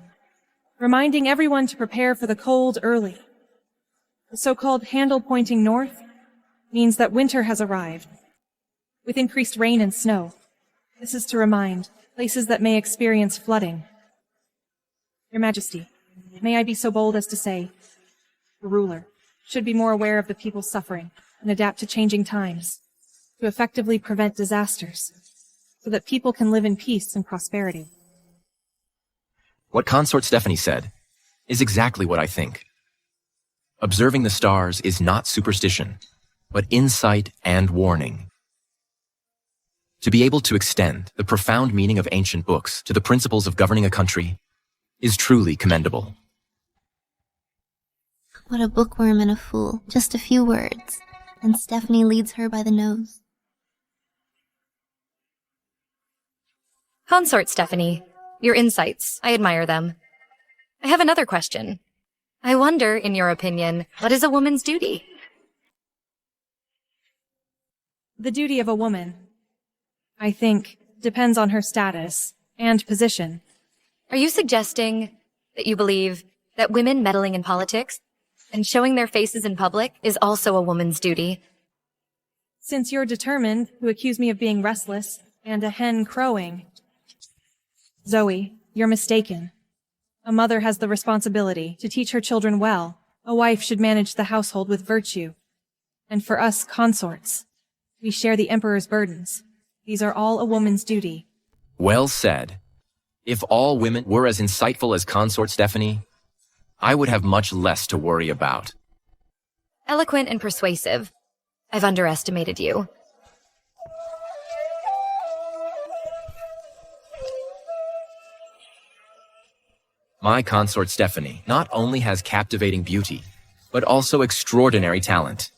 reminding everyone to prepare for the cold early. The so-called handle pointing north means that winter has arrived, with increased rain and snow. This is to remind places that may experience flooding. Your Majesty, may I be so bold as to say, the ruler should be more aware of the people's suffering and adapt to changing times to effectively prevent disasters so that people can live in peace and prosperity. What Consort Stephanie said is exactly what I think. Observing the stars is not superstition, but insight and warning. To be able to extend the profound meaning of ancient books to the principles of governing a country is truly commendable. What a bookworm and a fool. Just a few words, and Stephanie leads her by the nose. Consort Stephanie, your insights, I admire them. I have another question. I wonder, in your opinion, what is a woman's duty? The duty of a woman, I think, depends on her status and position. Are you suggesting that you believe that women meddling in politics and showing their faces in public is also a woman's duty? Since you're determined to accuse me of being restless and a hen crowing, Zoe, you're mistaken. A mother has the responsibility to teach her children well. A wife should manage the household with virtue. And for us consorts, we share the Emperor's burdens. These are all a woman's duty. Well said. If all women were as insightful as Consort Stephanie, I would have much less to worry about. Eloquent and persuasive. I've underestimated you. My consort Stephanie not only has captivating beauty, but also extraordinary talent.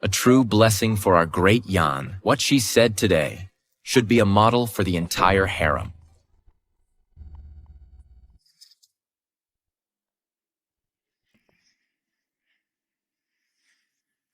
A true blessing for our great Jan. What she said today should be a model for the entire harem.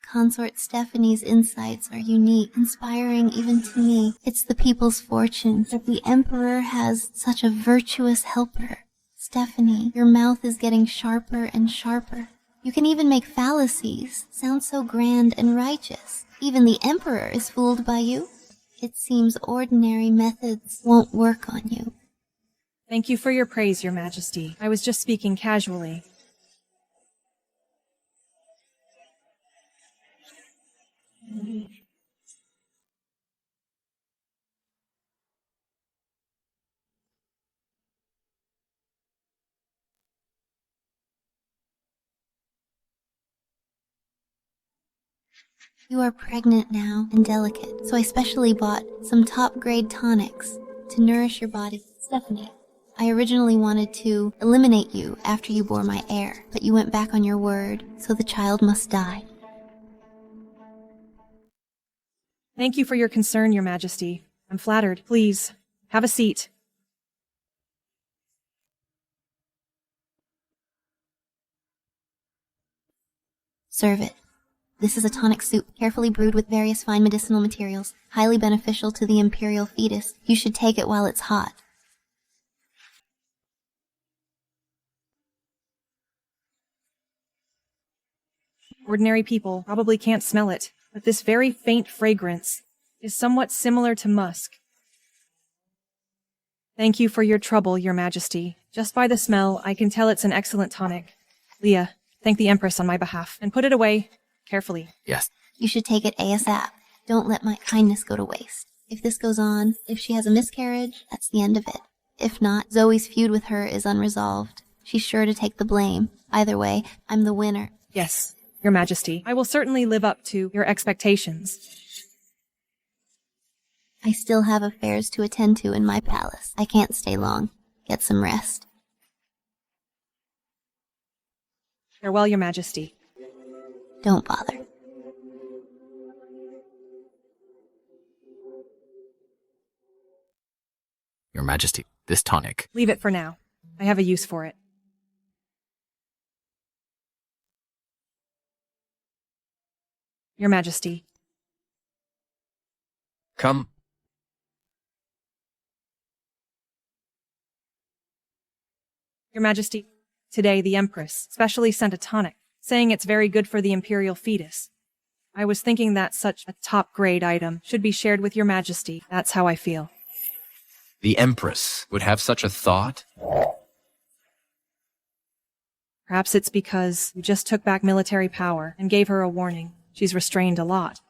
Consort Stephanie's insights are unique, inspiring even to me. It's the people's fortune that the Emperor has such a virtuous helper. Stephanie, your mouth is getting sharper and sharper. You can even make fallacies sound so grand and righteous. Even the Emperor is fooled by you. It seems ordinary methods won't work on you. Thank you for your praise, Your Majesty. I was just speaking casually. You are pregnant now and delicate, so I specially bought some top-grade tonics to nourish your body. Stephanie, I originally wanted to eliminate you after you bore my heir, but you went back on your word, so the child must die. Thank you for your concern, Your Majesty. I'm flattered. Please, have a seat. Serve it. This is a tonic soup, carefully brewed with various fine medicinal materials, highly beneficial to the imperial fetus. You should take it while it's hot. Ordinary people probably can't smell it, but this very faint fragrance is somewhat similar to musk. Thank you for your trouble, Your Majesty. Just by the smell, I can tell it's an excellent tonic. Leah, thank the Empress on my behalf, and put it away carefully. Yes. You should take it ASAP. Don't let my kindness go to waste. If this goes on, if she has a miscarriage, that's the end of it. If not, Zoe's feud with her is unresolved. She's sure to take the blame. Either way, I'm the winner. Yes, Your Majesty. I will certainly live up to your expectations. I still have affairs to attend to in my palace. I can't stay long. Get some rest. Farewell, Your Majesty. Don't bother. Your Majesty, this tonic. Leave it for now. I have a use for it. Your Majesty. Come. Your Majesty, today the Empress specially sent a tonic, saying it's very good for the imperial fetus. I was thinking that such a top-grade item should be shared with Your Majesty. That's how I feel. The Empress would have such a thought? Perhaps it's because you just took back military power and gave her a warning. She's restrained a lot.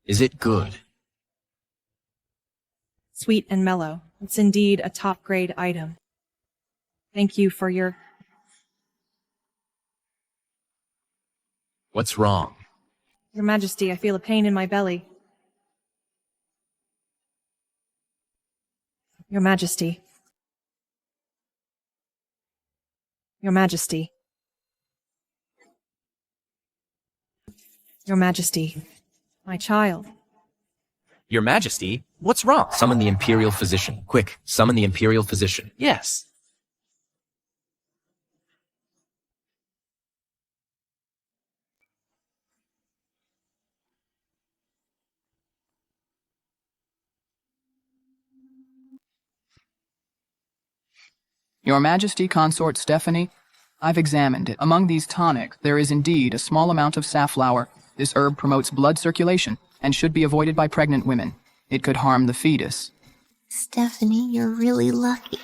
Is it good? Sweet and mellow. It's indeed a top-grade item. Thank you for your... What's wrong? Your Majesty, I feel a pain in my belly. Your Majesty. Your Majesty. Your Majesty. My child. Your Majesty, what's wrong? Summon the imperial physician. Quick, summon the imperial physician. Yes. Your Majesty, Consort Stephanie, I've examined it. Among these tonics, there is indeed a small amount of safflower. This herb promotes blood circulation and should be avoided by pregnant women. It could harm the fetus. Stephanie, you're really lucky.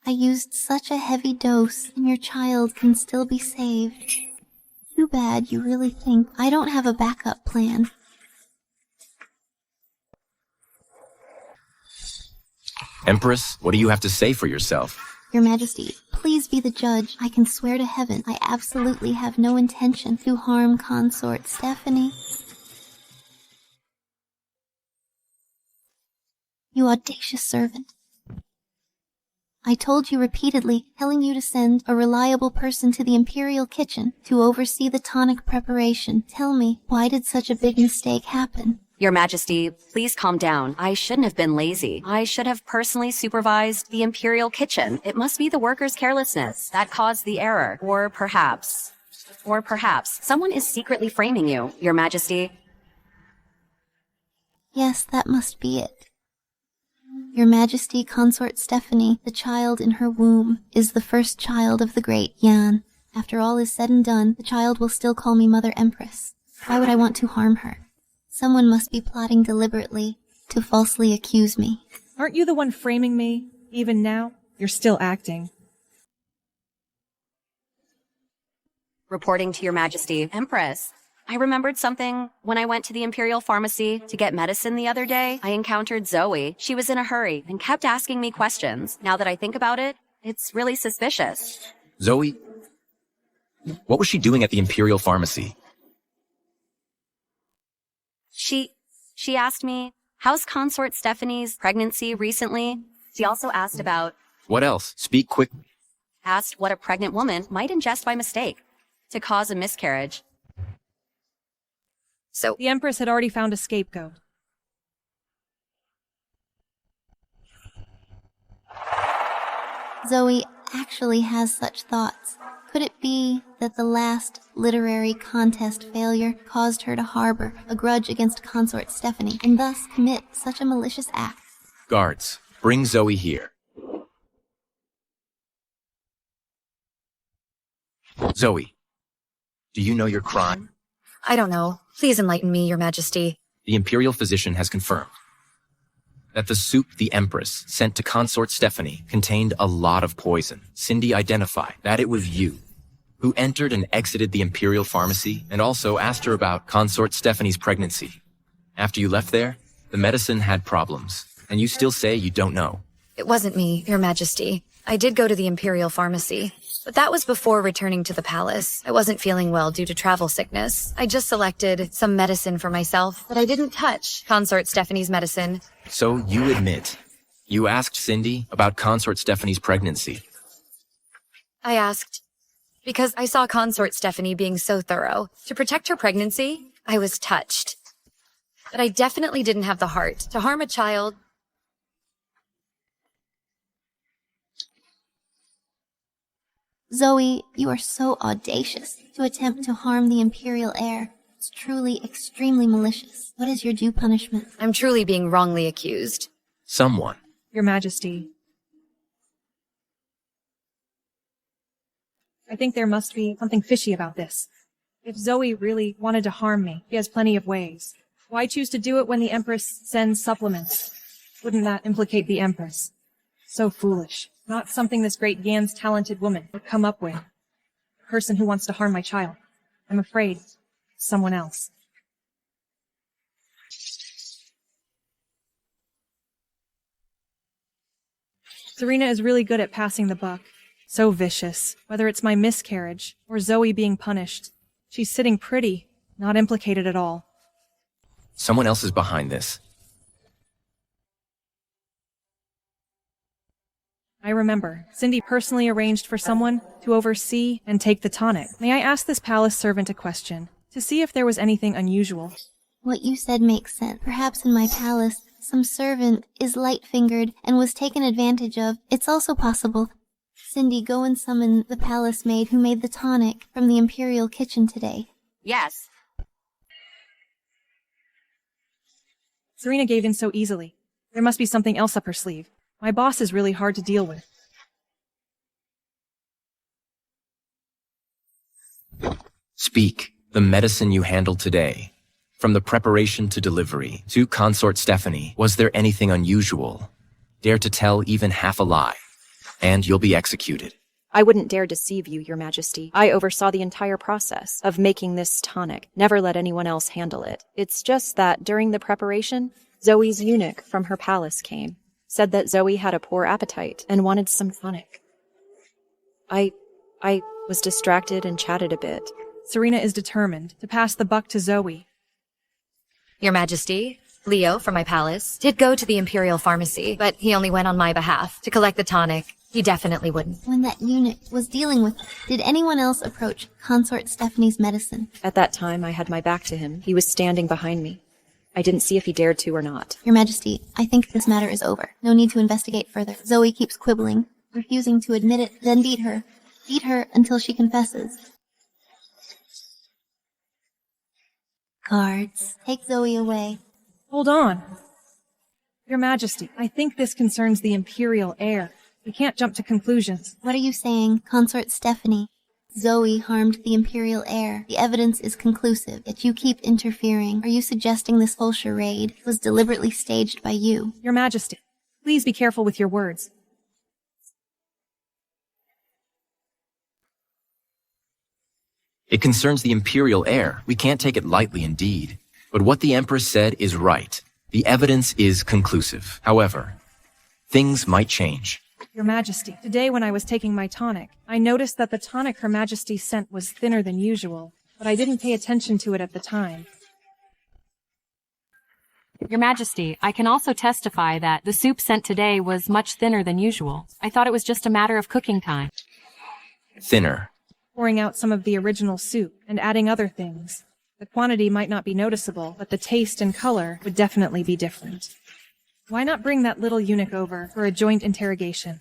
I used such a heavy dose, and your child can still be saved. Too bad you really think I don't have a backup plan. Empress, what do you have to say for yourself? Your Majesty, please be the judge. I can swear to heaven I absolutely have no intention to harm Consort Stephanie. You audacious servant. I told you repeatedly, telling you to send a reliable person to the Imperial kitchen to oversee the tonic preparation. Tell me, why did such a big mistake happen? Your Majesty, please calm down. I shouldn't have been lazy. I should have personally supervised the Imperial kitchen. It must be the workers' carelessness that caused the error. Or perhaps someone is secretly framing you, Your Majesty. Yes, that must be it. Your Majesty, Consort Stephanie, the child in her womb, is the first child of the great Yan. After all is said and done, the child will still call me Mother Empress. Why would I want to harm her? Someone must be plotting deliberately to falsely accuse me. Aren't you the one framing me? Even now, you're still acting. Reporting to Your Majesty. Empress, I remembered something when I went to the Imperial Pharmacy to get medicine the other day. I encountered Zoe. She was in a hurry and kept asking me questions. Now that I think about it, it's really suspicious. Zoe, what was she doing at the Imperial Pharmacy? She asked me, how's Consort Stephanie's pregnancy recently? She also asked about... What else? Speak quick. Asked what a pregnant woman might ingest by mistake to cause a miscarriage. So the Empress had already found a scapegoat. Zoe actually has such thoughts. Could it be that the last literary contest failure caused her to harbor a grudge against Consort Stephanie and thus commit such a malicious act? Guards, bring Zoe here. Zoe, do you know your crime? I don't know. Please enlighten me, Your Majesty. The Imperial physician has confirmed that the soup the Empress sent to Consort Stephanie contained a lot of poison. Cindy identified that it was you who entered and exited the Imperial Pharmacy and also asked her about Consort Stephanie's pregnancy. After you left there, the medicine had problems, and you still say you don't know. It wasn't me, Your Majesty. I did go to the Imperial Pharmacy, but that was before returning to the palace. I wasn't feeling well due to travel sickness. I just selected some medicine for myself, but I didn't touch Consort Stephanie's medicine. So you admit you asked Cindy about Consort Stephanie's pregnancy. I asked because I saw Consort Stephanie being so thorough. To protect her pregnancy, I was touched. But I definitely didn't have the heart to harm a child. Zoe, you are so audacious to attempt to harm the Imperial heir. It's truly extremely malicious. What is your due punishment? I'm truly being wrongly accused. Someone. Your Majesty. I think there must be something fishy about this. If Zoe really wanted to harm me, she has plenty of ways. Why choose to do it when the Empress sends supplements? Wouldn't that implicate the Empress? So foolish. Not something this great Yan's talented woman would come up with. A person who wants to harm my child. I'm afraid it's someone else. Serena is really good at passing the buck. So vicious. Whether it's my miscarriage or Zoe being punished, she's sitting pretty, not implicated at all. Someone else is behind this. I remember. Cindy personally arranged for someone to oversee and take the tonic. May I ask this palace servant a question, to see if there was anything unusual? What you said makes sense. Perhaps in my palace, some servant is light-fingered and was taken advantage of. It's also possible. Cindy, go and summon the palace maid who made the tonic from the Imperial kitchen today. Yes. Serena gave in so easily. There must be something else up her sleeve. My boss is really hard to deal with. Speak. The medicine you handled today. From the preparation to delivery to Consort Stephanie, was there anything unusual? Dare to tell even half a lie, and you'll be executed. I wouldn't dare deceive you, Your Majesty. I oversaw the entire process of making this tonic. Never let anyone else handle it. It's just that during the preparation, Zoe's eunuch from her palace came. Said that Zoe had a poor appetite and wanted some tonic. I was distracted and chatted a bit. Serena is determined to pass the buck to Zoe. Your Majesty, Leo from my palace did go to the Imperial Pharmacy, but he only went on my behalf to collect the tonic. He definitely wouldn't. When that eunuch was dealing with it, did anyone else approach Consort Stephanie's medicine? At that time, I had my back to him. He was standing behind me. I didn't see if he dared to or not. Your Majesty, I think this matter is over. No need to investigate further. Zoe keeps quibbling, refusing to admit it, then beat her. Beat her until she confesses. Guards, take Zoe away. Hold on. Your Majesty, I think this concerns the Imperial heir. We can't jump to conclusions. What are you saying, Consort Stephanie? Zoe harmed the Imperial heir. The evidence is conclusive, yet you keep interfering. Are you suggesting this whole charade was deliberately staged by you? Your Majesty, please be careful with your words. It concerns the imperial heir. We can't take it lightly indeed. But what the Empress said is right. The evidence is conclusive. However, things might change. Your Majesty, today when I was taking my tonic, I noticed that the tonic Her Majesty sent was thinner than usual, but I didn't pay attention to it at the time. Your Majesty, I can also testify that the soup sent today was much thinner than usual. I thought it was just a matter of cooking time. Thinner. Pouring out some of the original soup and adding other things. The quantity might not be noticeable, but the taste and color would definitely be different. Why not bring that little eunuch over for a joint interrogation?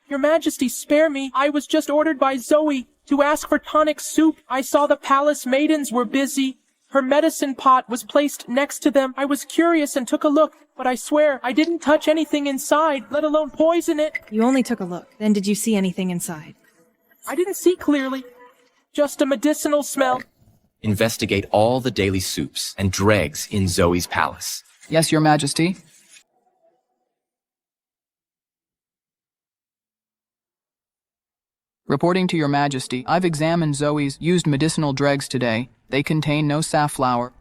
Your Majesty, spare me. I was just ordered by Zoe to ask for tonic soup. I saw the palace maidens were busy. Her medicine pot was placed next to them. I was curious and took a look, but I swear I didn't touch anything inside, let alone poison it. You only took a look. Then did you see anything inside? I didn't see clearly. Just a medicinal smell. Investigate all the daily soups and dregs in Zoe's palace. Yes, Your Majesty. Reporting to Your Majesty, I've examined Zoe's used medicinal dregs today. They contain no safflower.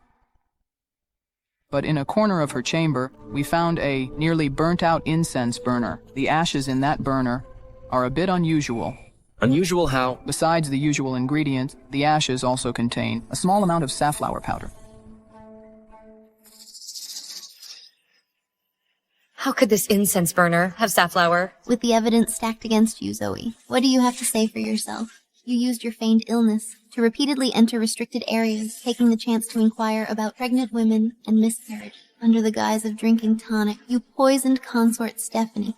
But in a corner of her chamber, we found a nearly burnt-out incense burner. The ashes in that burner are a bit unusual. Unusual how? Besides the usual ingredient, the ashes also contain a small amount of safflower powder. How could this incense burner have safflower? With the evidence stacked against you, Zoe, what do you have to say for yourself? You used your feigned illness to repeatedly enter restricted areas, taking the chance to inquire about pregnant women and miscarriage. Under the guise of drinking tonic, you poisoned consort Stephanie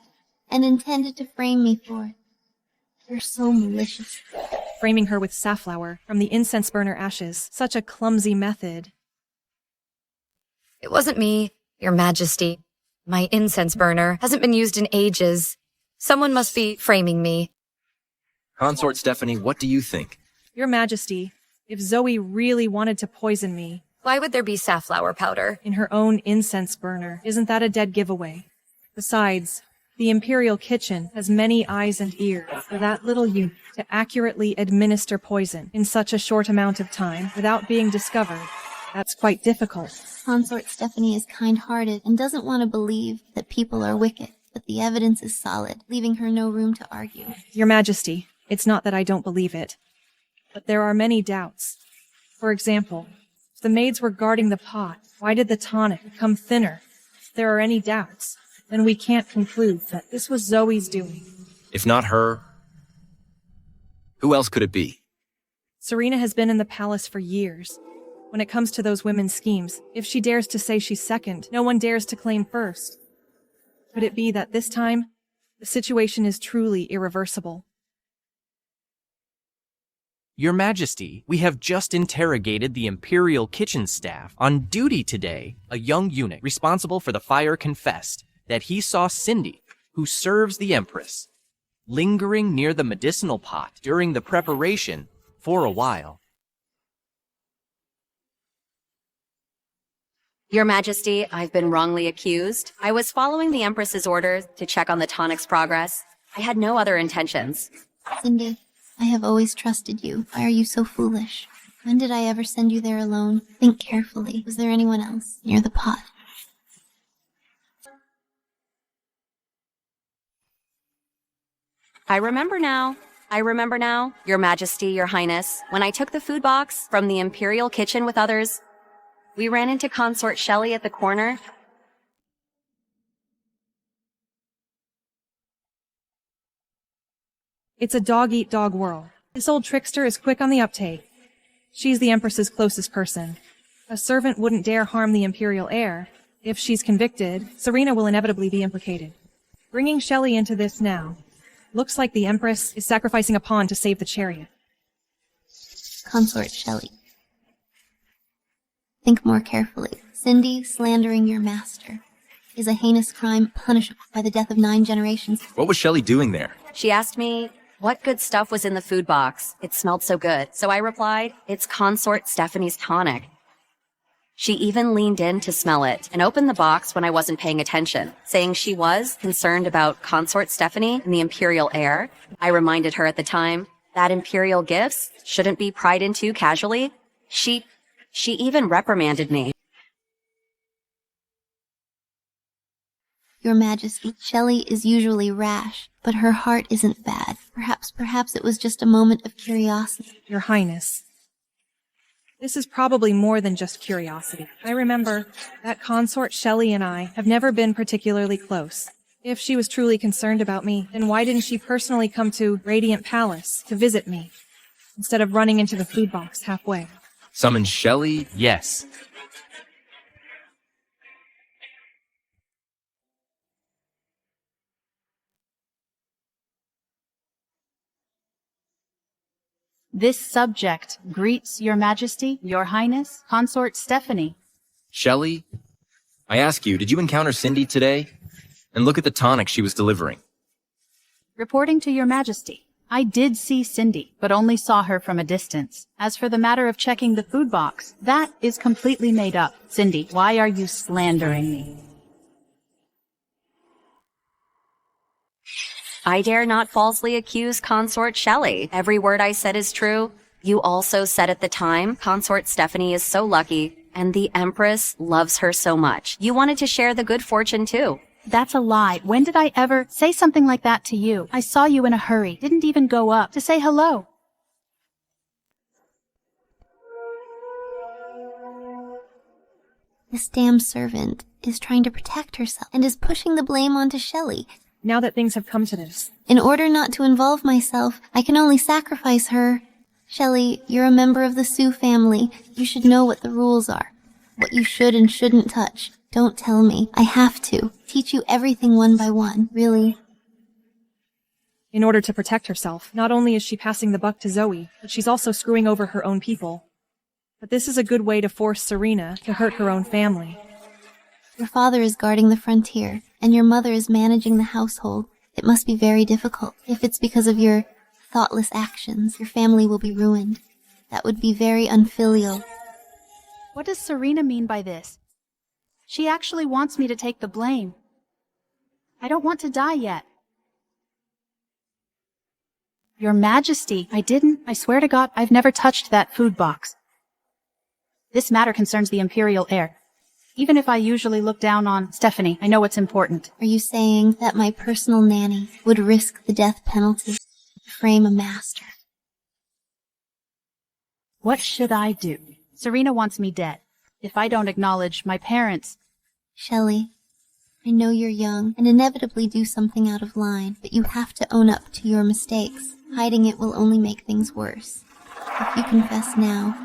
and intended to frame me for it. You're so malicious. Framing her with safflower from the incense burner ashes. Such a clumsy method. It wasn't me, Your Majesty. My incense burner hasn't been used in ages. Someone must be framing me. Consort Stephanie, what do you think? Your Majesty, if Zoe really wanted to poison me... Why would there be safflower powder? In her own incense burner. Isn't that a dead giveaway? Besides, the Imperial kitchen has many eyes and ears for that little eunuch to accurately administer poison in such a short amount of time without being discovered. That's quite difficult. Consort Stephanie is kind-hearted and doesn't want to believe that people are wicked, but the evidence is solid, leaving her no room to argue. Your Majesty, it's not that I don't believe it, but there are many doubts. For example, if the maids were guarding the pot, why did the tonic become thinner? If there are any doubts, then we can't conclude that this was Zoe's doing. If not her, who else could it be? Serena has been in the palace for years. When it comes to those women's schemes, if she dares to say she's second, no one dares to claim first. Could it be that this time, the situation is truly irreversible? Your Majesty, we have just interrogated the Imperial kitchen staff on duty today. A young eunuch responsible for the fire confessed that he saw Cindy, who serves the Empress, lingering near the medicinal pot during the preparation for a while. Your Majesty, I've been wrongly accused. I was following the Empress's orders to check on the tonic's progress. I had no other intentions. Cindy, I have always trusted you. Why are you so foolish? When did I ever send you there alone? Think carefully. Was there anyone else near the pot? I remember now. Your Majesty, Your Highness. When I took the food box from the Imperial kitchen with others, we ran into Consort Shelley at the corner. It's a dog-eat-dog world. This old trickster is quick on the uptake. She's the Empress's closest person. A servant wouldn't dare harm the Imperial heir. If she's convicted, Serena will inevitably be implicated. Bringing Shelley into this now. Looks like the Empress is sacrificing a pawn to save the chariot. Consort Shelley. Think more carefully. Cindy slandering your master is a heinous crime punishable by the death of 9 generations. What was Shelley doing there? She asked me what good stuff was in the food box. It smelled so good. So I replied, it's Consort Stephanie's tonic. She even leaned in to smell it and opened the box when I wasn't paying attention, saying she was concerned about consort Stephanie and the imperial heir. I reminded her at the time that imperial gifts shouldn't be pried into casually. She even reprimanded me. Your Majesty, Shelley is usually rash, but her heart isn't bad. Perhaps it was just a moment of curiosity. Your Highness. This is probably more than just curiosity. I remember that consort Shelley and I have never been particularly close. If she was truly concerned about me, then why didn't she personally come to Radiant Palace to visit me, instead of running into the food box halfway? Summon Shelley? Yes. This subject greets Your Majesty, Your Highness, Consort Stephanie. Shelley? I ask you, did you encounter Cindy today? And look at the tonic she was delivering. Reporting to Your Majesty, I did see Cindy, but only saw her from a distance. As for the matter of checking the food box, that is completely made up. Cindy, why are you slandering me? I dare not falsely accuse Consort Shelley. Every word I said is true. You also said at the time, Consort Stephanie is so lucky, and the Empress loves her so much. You wanted to share the good fortune too. That's a lie. When did I ever say something like that to you? I saw you in a hurry, didn't even go up to say hello. This damn servant is trying to protect herself and is pushing the blame onto Shelley. Now that things have come to this. In order not to involve myself, I can only sacrifice her. Shelley, you're a member of the Sioux family. You should know what the rules are. What you should and shouldn't touch. Don't tell me. I have to. Teach you everything one by one, really. In order to protect herself, not only is she passing the buck to Zoe, but she's also screwing over her own people. But this is a good way to force Serena to hurt her own family. Your father is guarding the frontier, and your mother is managing the household. It must be very difficult. If it's because of your thoughtless actions, your family will be ruined. That would be very unfilial. What does Serena mean by this? She actually wants me to take the blame. I don't want to die yet. Your Majesty, I swear to God, I've never touched that food box. This matter concerns the imperial heir. Even if I usually look down on Stephanie, I know it's important. Are you saying that my personal nanny would risk the death penalty to frame a master? What should I do? Serena wants me dead. If I don't acknowledge my parents... Shelley, I know you're young and inevitably do something out of line, but you have to own up to your mistakes. Hiding it will only make things worse. If you confess now,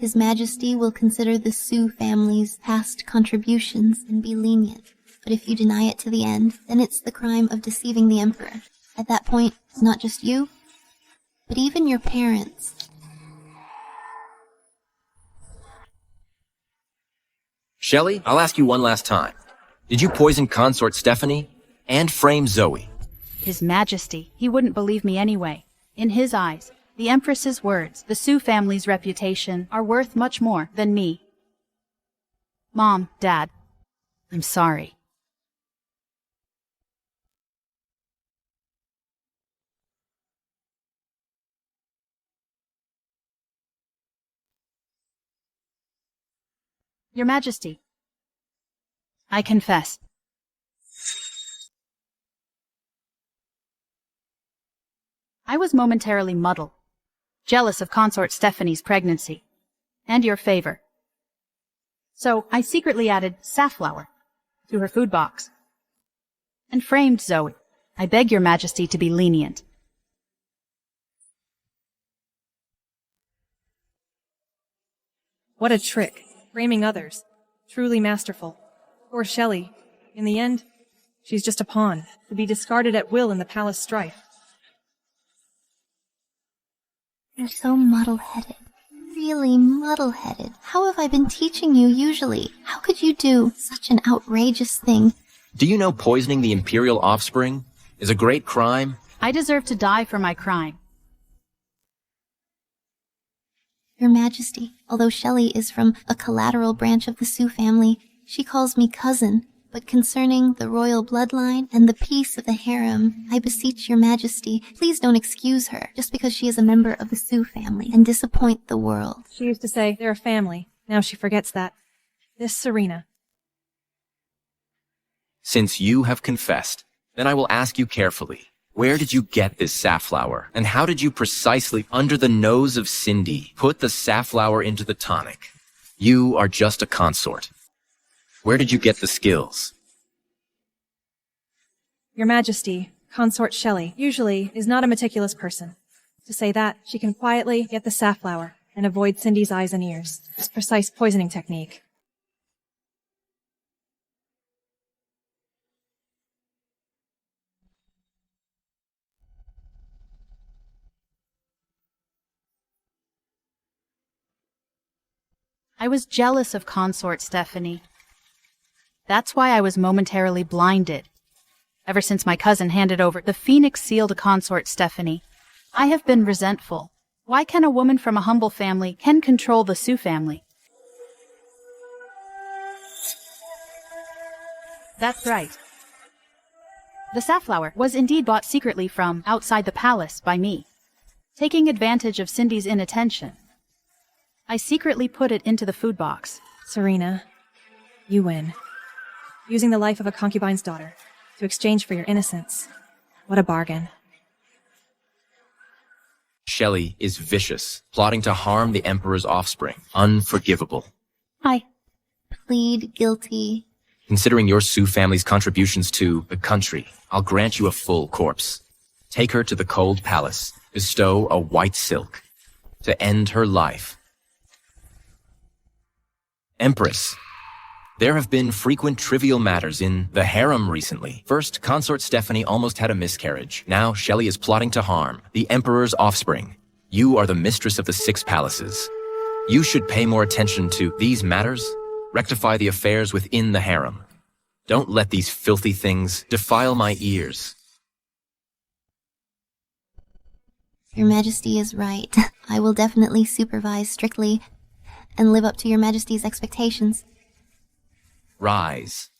His Majesty will consider the Sioux family's past contributions and be lenient. But if you deny it to the end, then it's the crime of deceiving the Emperor. At that point, it's not just you, but even your parents. Shelley, I'll ask you one last time. Did you poison Consort Stephanie and frame Zoe? His Majesty, he wouldn't believe me anyway. In his eyes, the Empress's words, the Sioux family's reputation, are worth much more than me. Mom, Dad, I'm sorry. Your Majesty, I confess. I was momentarily muddled, jealous of Consort Stephanie's pregnancy, and your favor. So I secretly added safflower to her food box, and framed Zoe. I beg your Majesty to be lenient. What a trick. Framing others. Truly masterful. Poor Shelley. In the end, she's just a pawn, to be discarded at will in the palace strife. You're so muddle-headed. Really muddle-headed. How have I been teaching you usually? How could you do such an outrageous thing? Do you know poisoning the imperial offspring is a great crime? I deserve to die for my crime. Your Majesty, although Shelley is from a collateral branch of the Sioux family, she calls me cousin. But concerning the royal bloodline and the peace of the harem, I beseech your Majesty, please don't excuse her just because she is a member of the Sioux family and disappoint the world. She used to say they're a family. Now she forgets that. This Serena. Since you have confessed, then I will ask you carefully. Where did you get this safflower? And how did you precisely, under the nose of Cindy, put the safflower into the tonic? You are just a consort. Where did you get the skills? Your Majesty, Consort Shelley, usually is not a meticulous person. To say that, she can quietly get the safflower and avoid Cindy's eyes and ears. It's precise poisoning technique. I was jealous of Consort Stephanie. That's why I was momentarily blinded. Ever since my cousin handed over the Phoenix seal to Consort Stephanie, I have been resentful. Why can a woman from a humble family can control the Sioux family? That's right. The safflower was indeed bought secretly from outside the palace by me, taking advantage of Cindy's inattention. I secretly put it into the food box. Serena, you win. Using the life of a concubine's daughter to exchange for your innocence. What a bargain. Shelley is vicious, plotting to harm the Emperor's offspring. Unforgivable. I plead guilty. Considering your Sioux family's contributions to the country, I'll grant you a full corpse. Take her to the cold palace. Bestow a white silk to end her life. Empress, there have been frequent trivial matters in the harem recently. First, Consort Stephanie almost had a miscarriage. Now, Shelley is plotting to harm the Emperor's offspring. You are the mistress of the 6 palaces. You should pay more attention to these matters. Rectify the affairs within the harem. Don't let these filthy things defile my ears. Your Majesty is right. I will definitely supervise strictly and live up to your Majesty's expectations. Rise.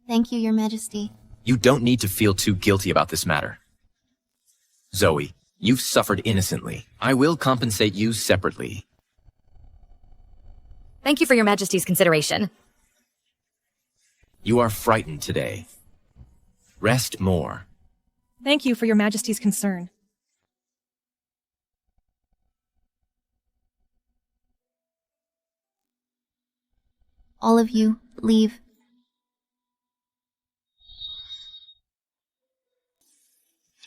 Thank you, Your Majesty. You don't need to feel too guilty about this matter. Zoe, you've suffered innocently. I will compensate you separately. Thank you for your Majesty's consideration. You are frightened today. Rest more. Thank you for your Majesty's concern. All of you, leave.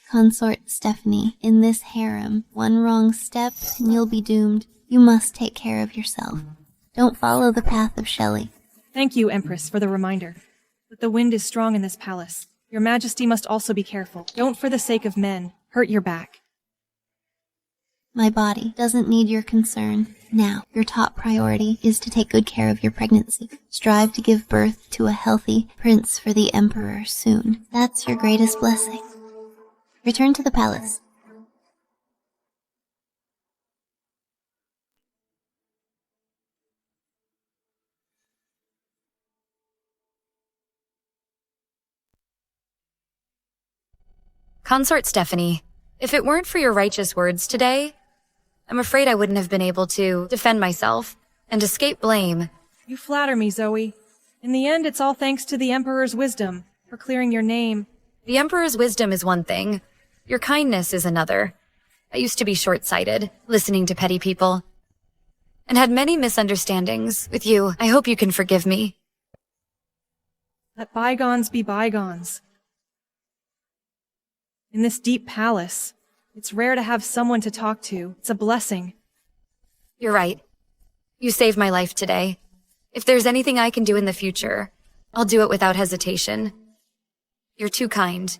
Consort Stephanie, in this harem, one wrong step and you'll be doomed. You must take care of yourself. Don't follow the path of Shelley. Thank you, Empress, for the reminder. But the wind is strong in this palace. Your Majesty must also be careful. Don't, for the sake of men, hurt your back. My body doesn't need your concern. Now, your top priority is to take good care of your pregnancy. Strive to give birth to a healthy prince for the Emperor soon. That's your greatest blessing. Return to the palace. Consort Stephanie, if it weren't for your righteous words today, I'm afraid I wouldn't have been able to defend myself and escape blame. You flatter me, Zoe. In the end, it's all thanks to the Emperor's wisdom for clearing your name. The Emperor's wisdom is one thing. Your kindness is another. I used to be short-sighted, listening to petty people, and had many misunderstandings with you. I hope you can forgive me. Let bygones be bygones. In this deep palace, it's rare to have someone to talk to. It's a blessing. You're right. You saved my life today. If there's anything I can do in the future, I'll do it without hesitation. You're too kind.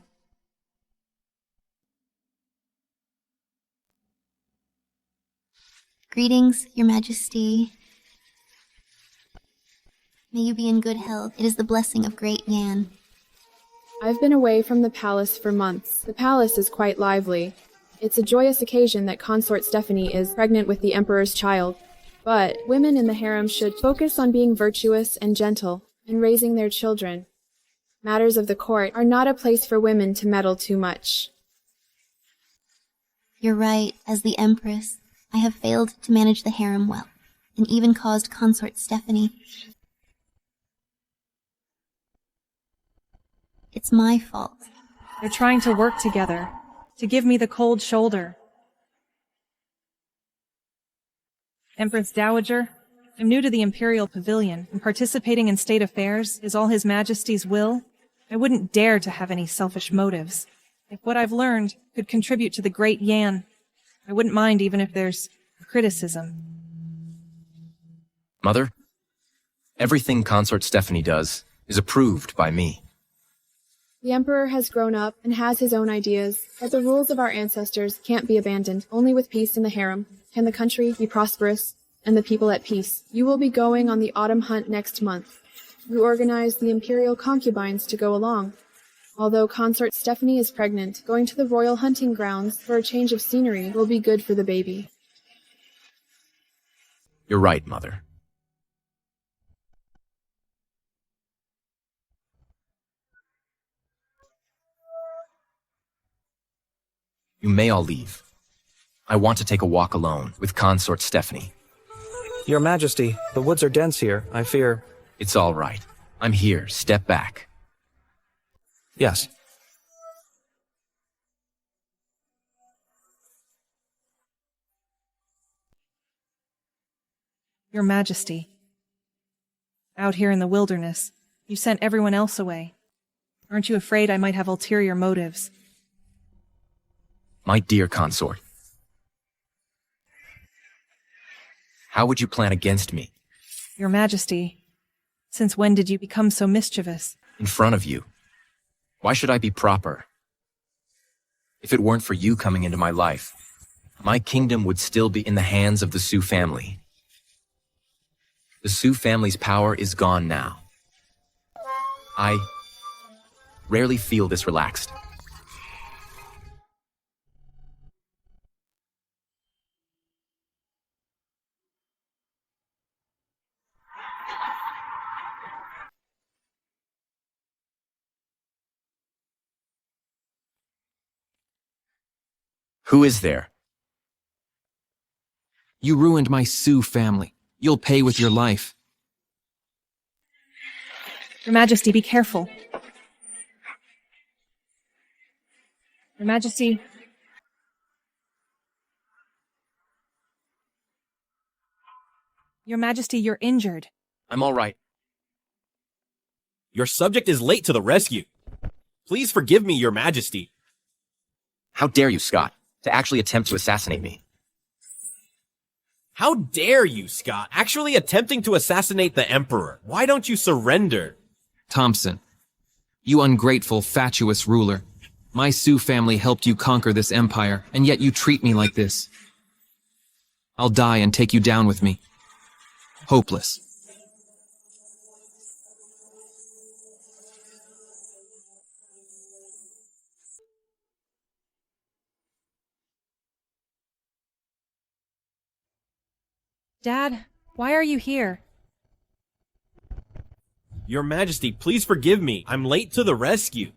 Greetings, Your Majesty. May you be in good health. It is the blessing of Great Yan. I've been away from the palace for months. The palace is quite lively. It's a joyous occasion that Consort Stephanie is pregnant with the Emperor's child. But women in the harem should focus on being virtuous and gentle and raising their children. Matters of the court are not a place for women to meddle too much. You're right. As the Empress, I have failed to manage the harem well, and even caused Consort Stephanie. It's my fault. They're trying to work together, to give me the cold shoulder. Empress Dowager, I'm new to the Imperial Pavilion, and participating in state affairs is all His Majesty's will. I wouldn't dare to have any selfish motives. If what I've learned could contribute to the great Yan, I wouldn't mind even if there's criticism. Mother, everything Consort Stephanie does is approved by me. The Emperor has grown up and has his own ideas, but the rules of our ancestors can't be abandoned. Only with peace in the harem can the country be prosperous and the people at peace. You will be going on the autumn hunt next month. We organized the imperial concubines to go along. Although Consort Stephanie is pregnant, going to the royal hunting grounds for a change of scenery will be good for the baby. You're right, Mother. You may all leave. I want to take a walk alone with Consort Stephanie. Your Majesty, the woods are dense here. I fear... It's all right. I'm here. Step back. Yes. Your Majesty. Out here in the wilderness, you sent everyone else away. Aren't you afraid I might have ulterior motives? My dear consort. How would you plan against me? Your Majesty, since when did you become so mischievous? In front of you. Why should I be proper? If it weren't for you coming into my life, my kingdom would still be in the hands of the Sioux family. The Sioux family's power is gone now. I rarely feel this relaxed. Who is there? You ruined my Sioux family. You'll pay with your life. Your Majesty, be careful. Your Majesty... Your Majesty, you're injured. I'm all right. Your subject is late to the rescue. Please forgive me, Your Majesty. How dare you, Scott, to actually attempt to assassinate me? How dare you, Scott, actually attempting to assassinate the Emperor? Why don't you surrender? Thompson, you ungrateful, fatuous ruler. My Sioux family helped you conquer this empire, and yet you treat me like this. I'll die and take you down with me. Hopeless. Dad, why are you here? Your Majesty, please forgive me. I'm late to the rescue.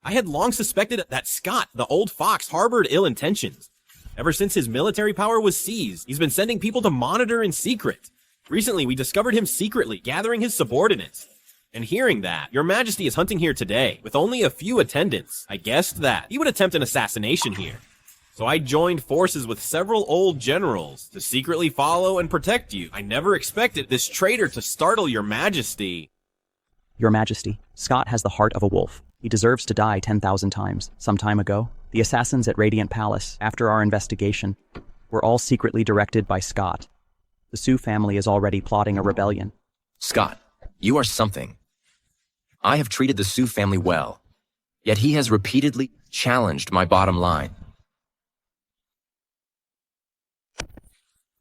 I had long suspected that Scott, the old fox, harbored ill intentions. Ever since his military power was seized, he's been sending people to monitor in secret. Recently, we discovered him secretly gathering his subordinates. And hearing that, Your Majesty is hunting here today, with only a few attendants. I guessed that he would attempt an assassination here. So I joined forces with several old generals to secretly follow and protect you. I never expected this traitor to startle Your Majesty. Your Majesty, Scott has the heart of a wolf. He deserves to die 10,000 times. Some time ago, the assassins at Radiant Palace, after our investigation, were all secretly directed by Scott. The Sioux family is already plotting a rebellion. Scott, you are something. I have treated the Sioux family well, yet he has repeatedly challenged my bottom line.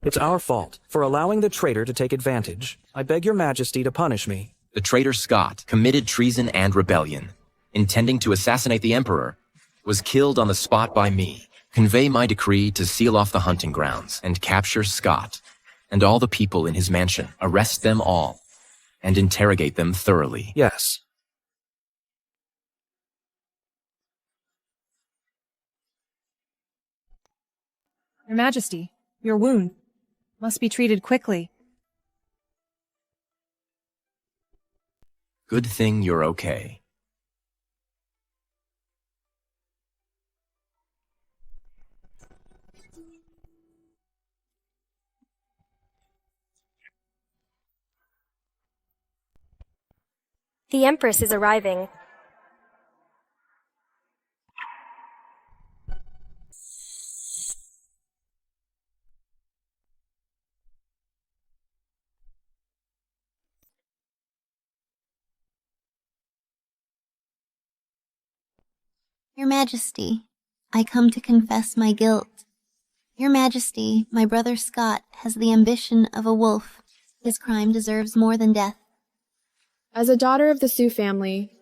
It's our fault for allowing the traitor to take advantage. I beg Your Majesty to punish me. The traitor Scott committed treason and rebellion, intending to assassinate the Emperor, was killed on the spot by me. Convey my decree to seal off the hunting grounds and capture Scott and all the people in his mansion. Arrest them all and interrogate them thoroughly. Yes. Your Majesty, your wound must be treated quickly. Good thing you're okay. The Empress is arriving. Your Majesty, I come to confess my guilt. Your Majesty, my brother Scott has the ambition of a wolf. His crime deserves more than death. As a daughter of the Sioux family,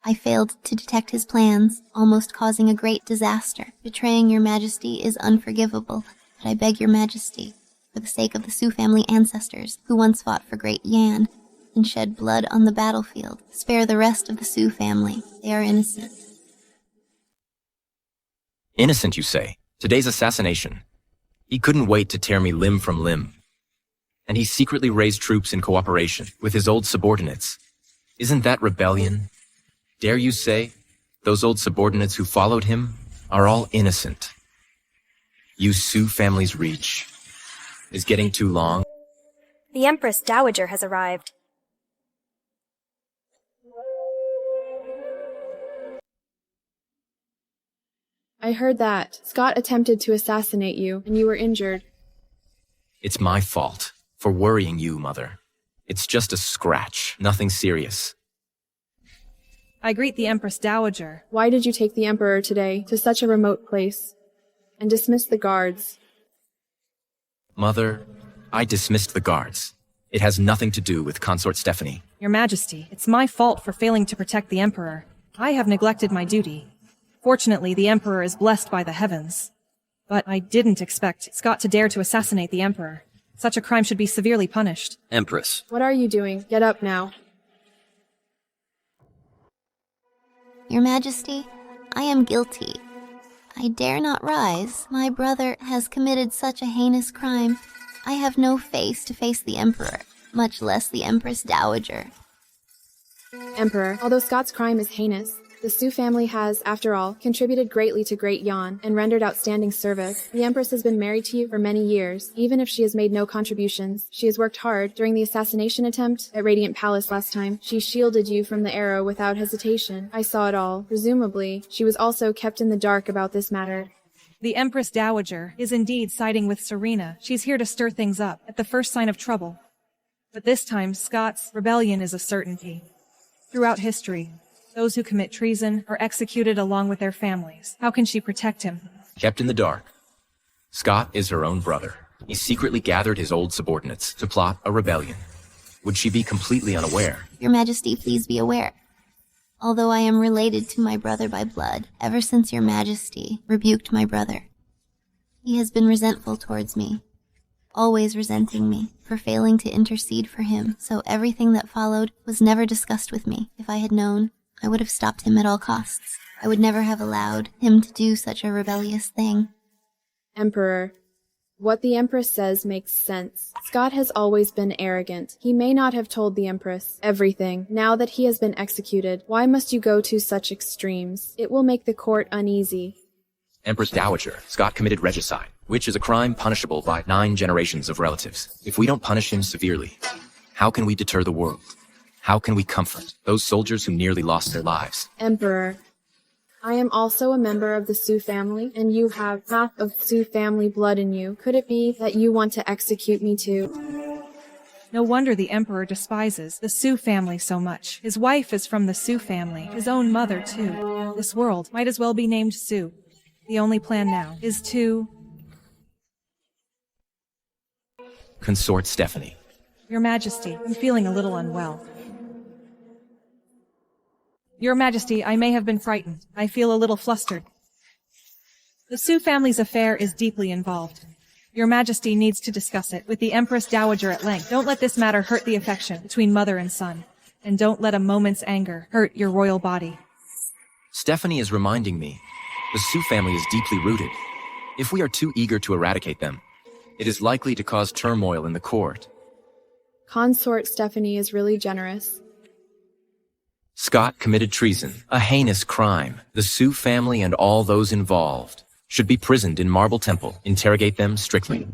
I failed to detect his plans, almost causing a great disaster. Betraying Your Majesty is unforgivable, but I beg Your Majesty, for the sake of the Sioux family ancestors who once fought for Great Yan and shed blood on the battlefield, spare the rest of the Sioux family. They are innocent. Innocent, you say? Today's assassination. He couldn't wait to tear me limb from limb. And he secretly raised troops in cooperation with his old subordinates. Isn't that rebellion? Dare you say those old subordinates who followed him are all innocent? You Sioux family's reach is getting too long. The Empress Dowager has arrived. I heard that Scott attempted to assassinate you, and you were injured. It's my fault for worrying you, Mother. It's just a scratch, nothing serious. I greet the Empress Dowager. Why did you take the Emperor today to such a remote place and dismiss the guards? Mother, I dismissed the guards. It has nothing to do with Consort Stephanie. Your Majesty, it's my fault for failing to protect the Emperor. I have neglected my duty. Fortunately, the Emperor is blessed by the heavens. But I didn't expect Scott to dare to assassinate the Emperor. Such a crime should be severely punished. Empress. What are you doing? Get up now. Your Majesty, I am guilty. I dare not rise. My brother has committed such a heinous crime. I have no face to face the Emperor, much less the Empress Dowager. Emperor, although Scott's crime is heinous, the Sioux family has, after all, contributed greatly to Great Yan and rendered outstanding service. The Empress has been married to you for many years. Even if she has made no contributions, she has worked hard. During the assassination attempt at Radiant Palace last time, she shielded you from the arrow without hesitation. I saw it all. Presumably, she was also kept in the dark about this matter. The Empress Dowager is indeed siding with Serena. She's here to stir things up at the first sign of trouble. But this time, Scott's rebellion is a certainty. Throughout history, those who commit treason are executed along with their families. How can she protect him? Kept in the dark. Scott is her own brother. He secretly gathered his old subordinates to plot a rebellion. Would she be completely unaware? Your Majesty, please be aware. Although I am related to my brother by blood, ever since Your Majesty rebuked my brother, he has been resentful towards me, always resenting me for failing to intercede for him, so everything that followed was never discussed with me. If I had known, I would have stopped him at all costs. I would never have allowed him to do such a rebellious thing. Emperor, what the Empress says makes sense. Scott has always been arrogant. He may not have told the Empress everything. Now that he has been executed, why must you go to such extremes? It will make the court uneasy. Empress Dowager, Scott committed regicide, which is a crime punishable by 9 generations of relatives. If we don't punish him severely, how can we deter the world? How can we comfort those soldiers who nearly lost their lives? Emperor, I am also a member of the Sioux family, and you have half of Sioux family blood in you. Could it be that you want to execute me too? No wonder the Emperor despises the Sioux family so much. His wife is from the Sioux family, his own mother too. This world might as well be named Sioux. The only plan now is to... Consort Stephanie. Your Majesty, I'm feeling a little unwell. Your Majesty, I may have been frightened. I feel a little flustered. The Sue family's affair is deeply involved. Your Majesty needs to discuss it with the Empress Dowager at length. Don't let this matter hurt the affection between mother and son. And don't let a moment's anger hurt your royal body. Stephanie is reminding me, the Sue family is deeply rooted. If we are too eager to eradicate them, it is likely to cause turmoil in the court. Consort Stephanie is really generous. Scott committed treason, a heinous crime. The Sue family and all those involved should be prisoned in Marble Temple. Interrogate them strictly.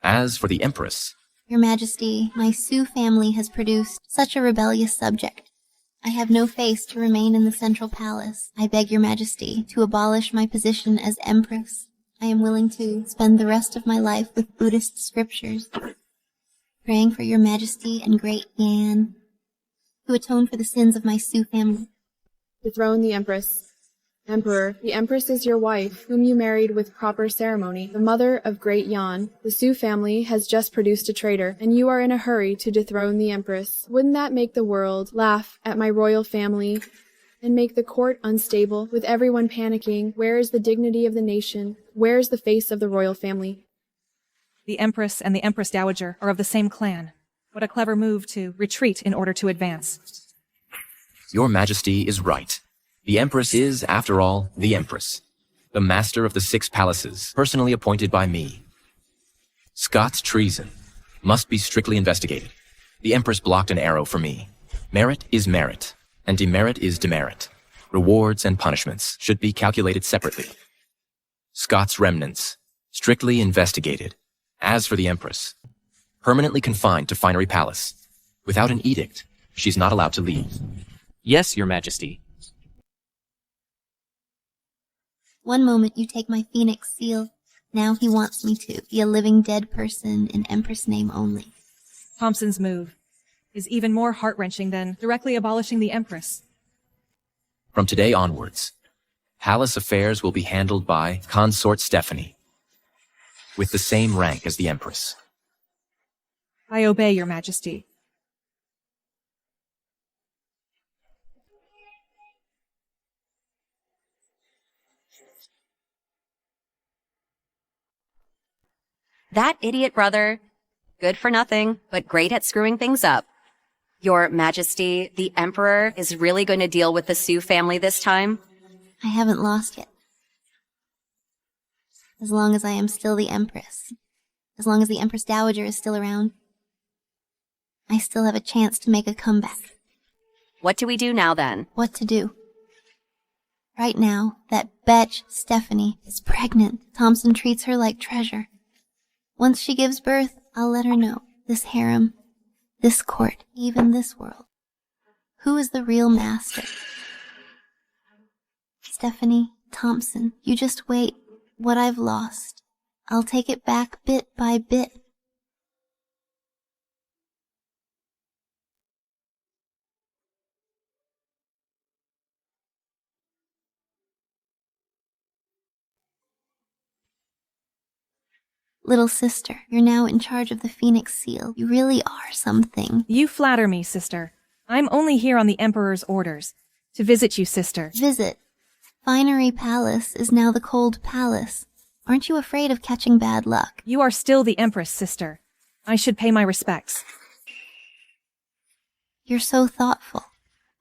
As for the Empress, Your Majesty, my Sue family has produced such a rebellious subject. I have no face to remain in the Central Palace. I beg Your Majesty to abolish my position as Empress. I am willing to spend the rest of my life with Buddhist scriptures, praying for Your Majesty and Great Yan to atone for the sins of my Sue family. Dethrone the Empress. Emperor, the Empress is your wife, whom you married with proper ceremony, the mother of Great Yan. The Sue family has just produced a traitor, and you are in a hurry to dethrone the Empress. Wouldn't that make the world laugh at my royal family and make the court unstable, with everyone panicking? Where is the dignity of the nation? Where is the face of the royal family? The Empress and the Empress Dowager are of the same clan. What a clever move to retreat in order to advance. Your Majesty is right. The Empress is, after all, the Empress, the master of the 6 palaces, personally appointed by me. Scott's treason must be strictly investigated. The Empress blocked an arrow for me. Merit is merit, and demerit is demerit. Rewards and punishments should be calculated separately. Scott's remnants, strictly investigated. As for the Empress, permanently confined to Finery Palace. Without an edict, she's not allowed to leave. Yes, Your Majesty. One moment you take my phoenix seal. Now he wants me to be a living dead person in Empress name only. Thompson's move is even more heart-wrenching than directly abolishing the Empress. From today onwards, palace affairs will be handled by Consort Stephanie, with the same rank as the Empress. I obey, Your Majesty. That idiot brother, good for nothing, but great at screwing things up. Your Majesty, the Emperor is really going to deal with the Sue family this time? I haven't lost yet. As long as I am still the Empress, as long as the Empress Dowager is still around, I still have a chance to make a comeback. What do we do now then? What to do? Right now, that bitch, Stephanie, is pregnant. Thompson treats her like treasure. Once she gives birth, I'll let her know. This harem, this court, even this world. Who is the real master? Stephanie, Thompson, you just wait. What I've lost, I'll take it back bit by bit. Little sister, you're now in charge of the Phoenix Seal. You really are something. You flatter me, sister. I'm only here on the Emperor's orders. To visit you, sister. Visit. Finery Palace is now the Cold Palace. Aren't you afraid of catching bad luck? You are still the Empress, sister. I should pay my respects. You're so thoughtful.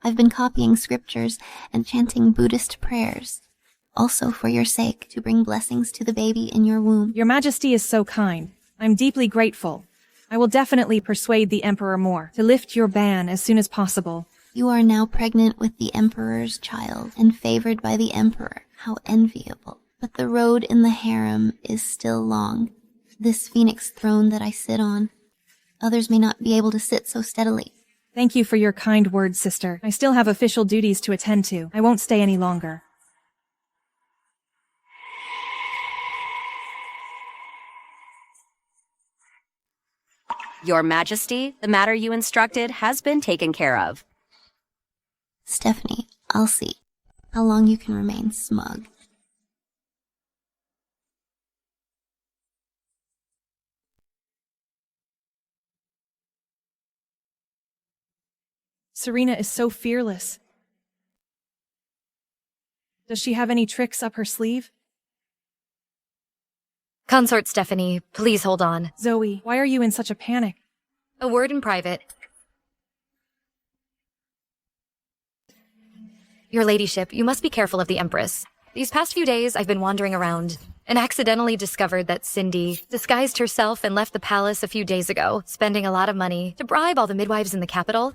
I've been copying scriptures and chanting Buddhist prayers. Also for your sake, to bring blessings to the baby in your womb. Your Majesty is so kind. I'm deeply grateful. I will definitely persuade the Emperor more to lift your ban as soon as possible. You are now pregnant with the Emperor's child and favored by the Emperor. How enviable. But the road in the harem is still long. This phoenix throne that I sit on, others may not be able to sit so steadily. Thank you for your kind words, sister. I still have official duties to attend to. I won't stay any longer. Your Majesty, the matter you instructed has been taken care of. Stephanie, I'll see how long you can remain smug. Serena is so fearless. Does she have any tricks up her sleeve? Consort Stephanie, please hold on. Zoe, why are you in such a panic? A word in private. Your ladyship, you must be careful of the Empress. These past few days, I've been wandering around and accidentally discovered that Cindy disguised herself and left the palace a few days ago, spending a lot of money to bribe all the midwives in the capital.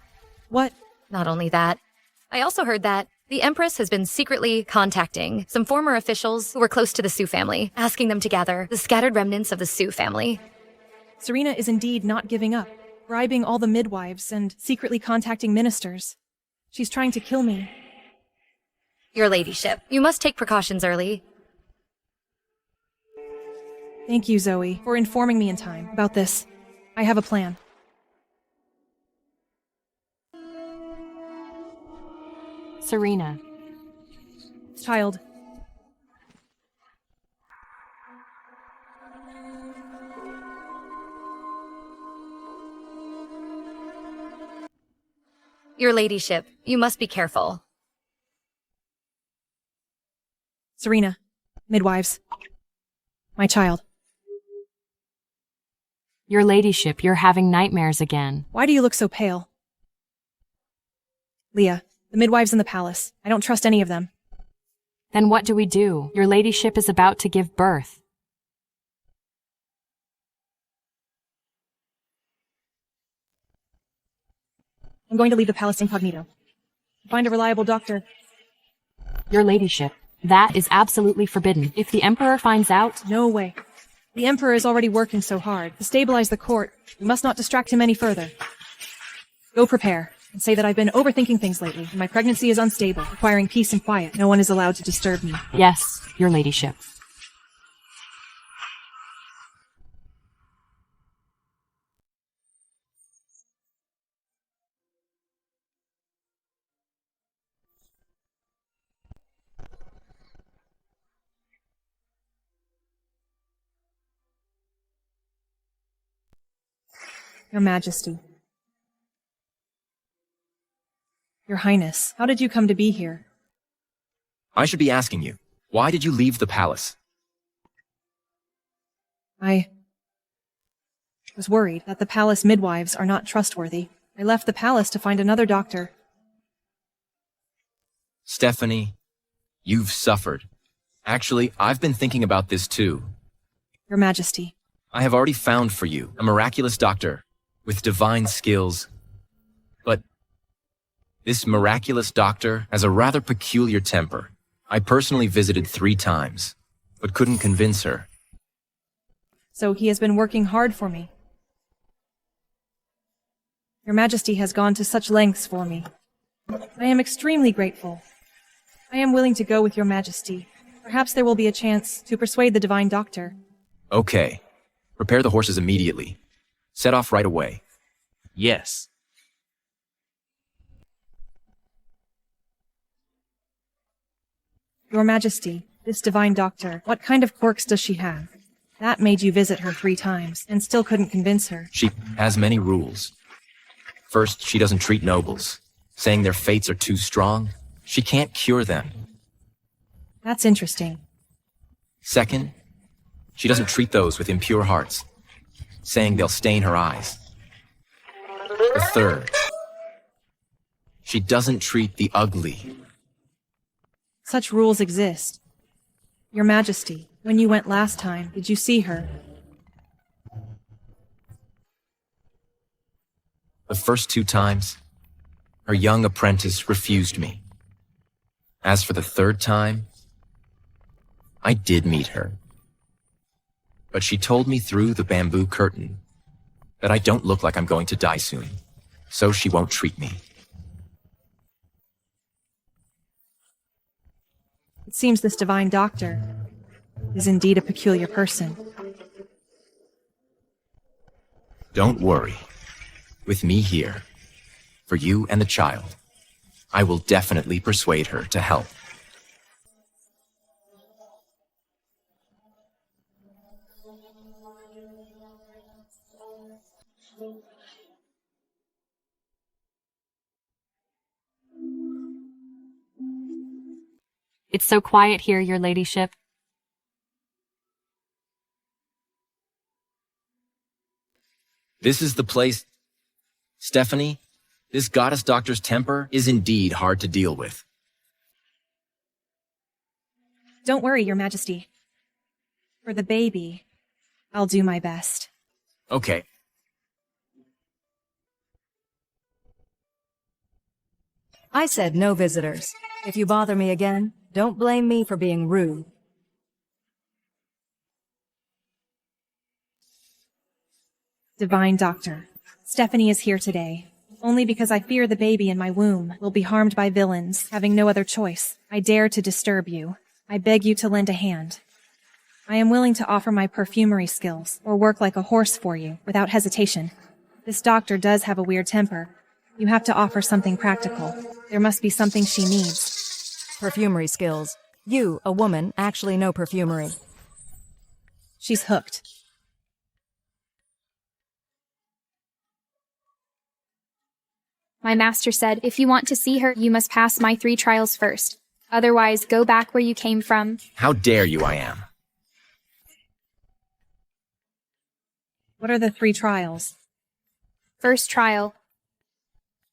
What? Not only that, I also heard that the Empress has been secretly contacting some former officials who were close to the Sue family, asking them to gather the scattered remnants of the Sue family. Serena is indeed not giving up, bribing all the midwives and secretly contacting ministers. She's trying to kill me. Your ladyship, you must take precautions early. Thank you, Zoe, for informing me in time about this. I have a plan. Serena. Child. Your ladyship, you must be careful. Serena. Midwives. My child. Your ladyship, you're having nightmares again. Why do you look so pale? Leah, the midwives in the palace. I don't trust any of them. Then what do we do? Your ladyship is about to give birth. I'm going to leave the palace incognito. Find a reliable doctor. Your ladyship, that is absolutely forbidden. If the Emperor finds out... No way. The Emperor is already working so hard to stabilize the court. We must not distract him any further. Go prepare, and say that I've been overthinking things lately, and my pregnancy is unstable, requiring peace and quiet. No one is allowed to disturb me. Yes, your ladyship. Your Majesty. Your Highness, how did you come to be here? I should be asking you, why did you leave the palace? I was worried that the palace midwives are not trustworthy. I left the palace to find another doctor. Stephanie, you've suffered. Actually, I've been thinking about this too. Your Majesty. I have already found for you a miraculous doctor with divine skills. But this miraculous doctor has a rather peculiar temper. I personally visited 3 times, but couldn't convince her. So he has been working hard for me. Your Majesty has gone to such lengths for me. I am extremely grateful. I am willing to go with Your Majesty. Perhaps there will be a chance to persuade the divine doctor. Okay. Prepare the horses immediately. Set off right away. Yes. Your Majesty, this divine doctor, what kind of quirks does she have? That made you visit her 3 times, and still couldn't convince her. She has many rules. First, she doesn't treat nobles, saying their fates are too strong. She can't cure them. That's interesting. Second, she doesn't treat those with impure hearts, saying they'll stain her eyes. The third, she doesn't treat the ugly. Such rules exist. Your Majesty, when you went last time, did you see her? The first 2 times, her young apprentice refused me. As for the 3rd time, I did meet her. But she told me through the bamboo curtain that I don't look like I'm going to die soon, so she won't treat me. It seems this divine doctor is indeed a peculiar person. Don't worry. With me here, for you and the child, I will definitely persuade her to help. It's so quiet here, your ladyship. This is the place. Stephanie, this goddess doctor's temper is indeed hard to deal with. Don't worry, Your Majesty. For the baby, I'll do my best. Okay. I said no visitors. If you bother me again, don't blame me for being rude. Divine Doctor, Stephanie is here today, only because I fear the baby in my womb will be harmed by villains. Having no other choice, I dare to disturb you. I beg you to lend a hand. I am willing to offer my perfumery skills, or work like a horse for you, without hesitation. This doctor does have a weird temper. You have to offer something practical. There must be something she needs. Perfumery skills. You, a woman, actually know perfumery. She's hooked. My master said, if you want to see her, you must pass my 3 trials first. Otherwise, go back where you came from. How dare you, I am. What are the 3 trials? First trial.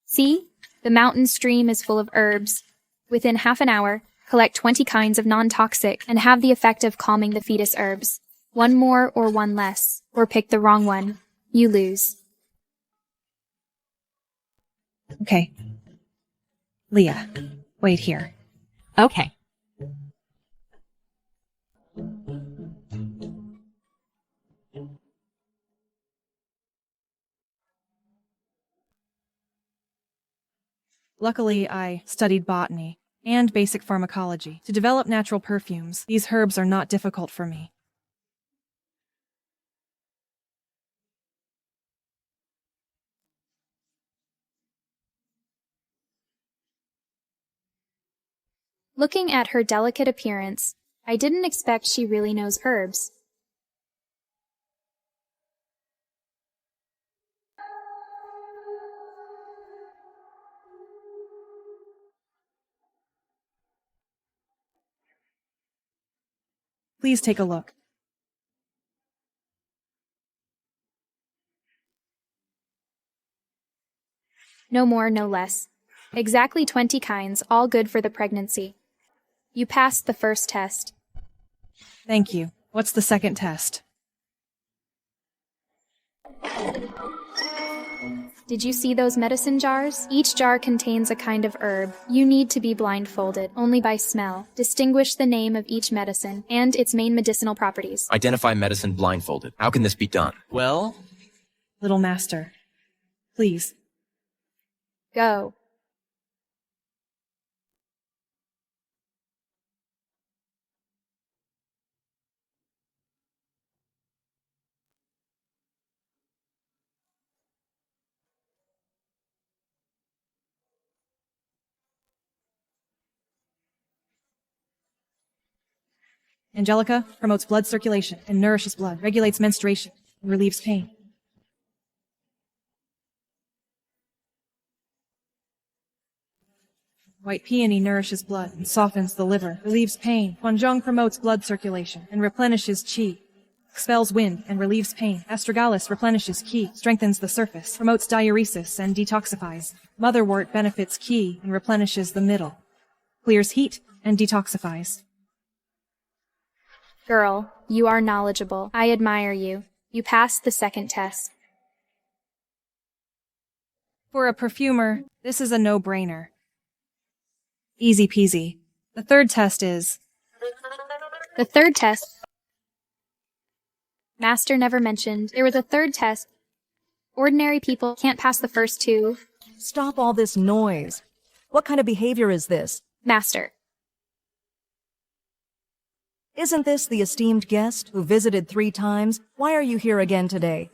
See? The mountain stream is full of herbs. Within half an hour, collect 20 kinds of non-toxic and have the effect of calming the fetus herbs. 1 more or 1 less, or pick the wrong one. You lose. Okay. Leah, wait here. Okay. Luckily, I studied botany and basic pharmacology. To develop natural perfumes, these herbs are not difficult for me. Looking at her delicate appearance, I didn't expect she really knows herbs. Please take a look. No more, no less. Exactly 20 kinds, all good for the pregnancy. You passed the first test. Thank you. What's the second test? Did you see those medicine jars? Each jar contains a kind of herb. You need to be blindfolded, only by smell. Distinguish the name of each medicine and its main medicinal properties. Identify medicine blindfolded. How can this be done? Well, Little Master, please. Go. Angelica promotes blood circulation and nourishes blood, regulates menstruation, and relieves pain. White peony nourishes blood and softens the liver, relieves pain. Huanzhong promotes blood circulation and replenishes qi. Expels wind and relieves pain. Astragalus replenishes qi, strengthens the surface, promotes diuresis and detoxifies. Motherwort benefits qi and replenishes the middle. Clears heat and detoxifies. Girl, you are knowledgeable. I admire you. You passed the second test. For a perfumer, this is a no-brainer. Easy peasy. The third test is... The third test... Master never mentioned there was a third test. Ordinary people can't pass the first 2. Stop all this noise. What kind of behavior is this? Master. Isn't this the esteemed guest who visited 3 times? Why are you here again today?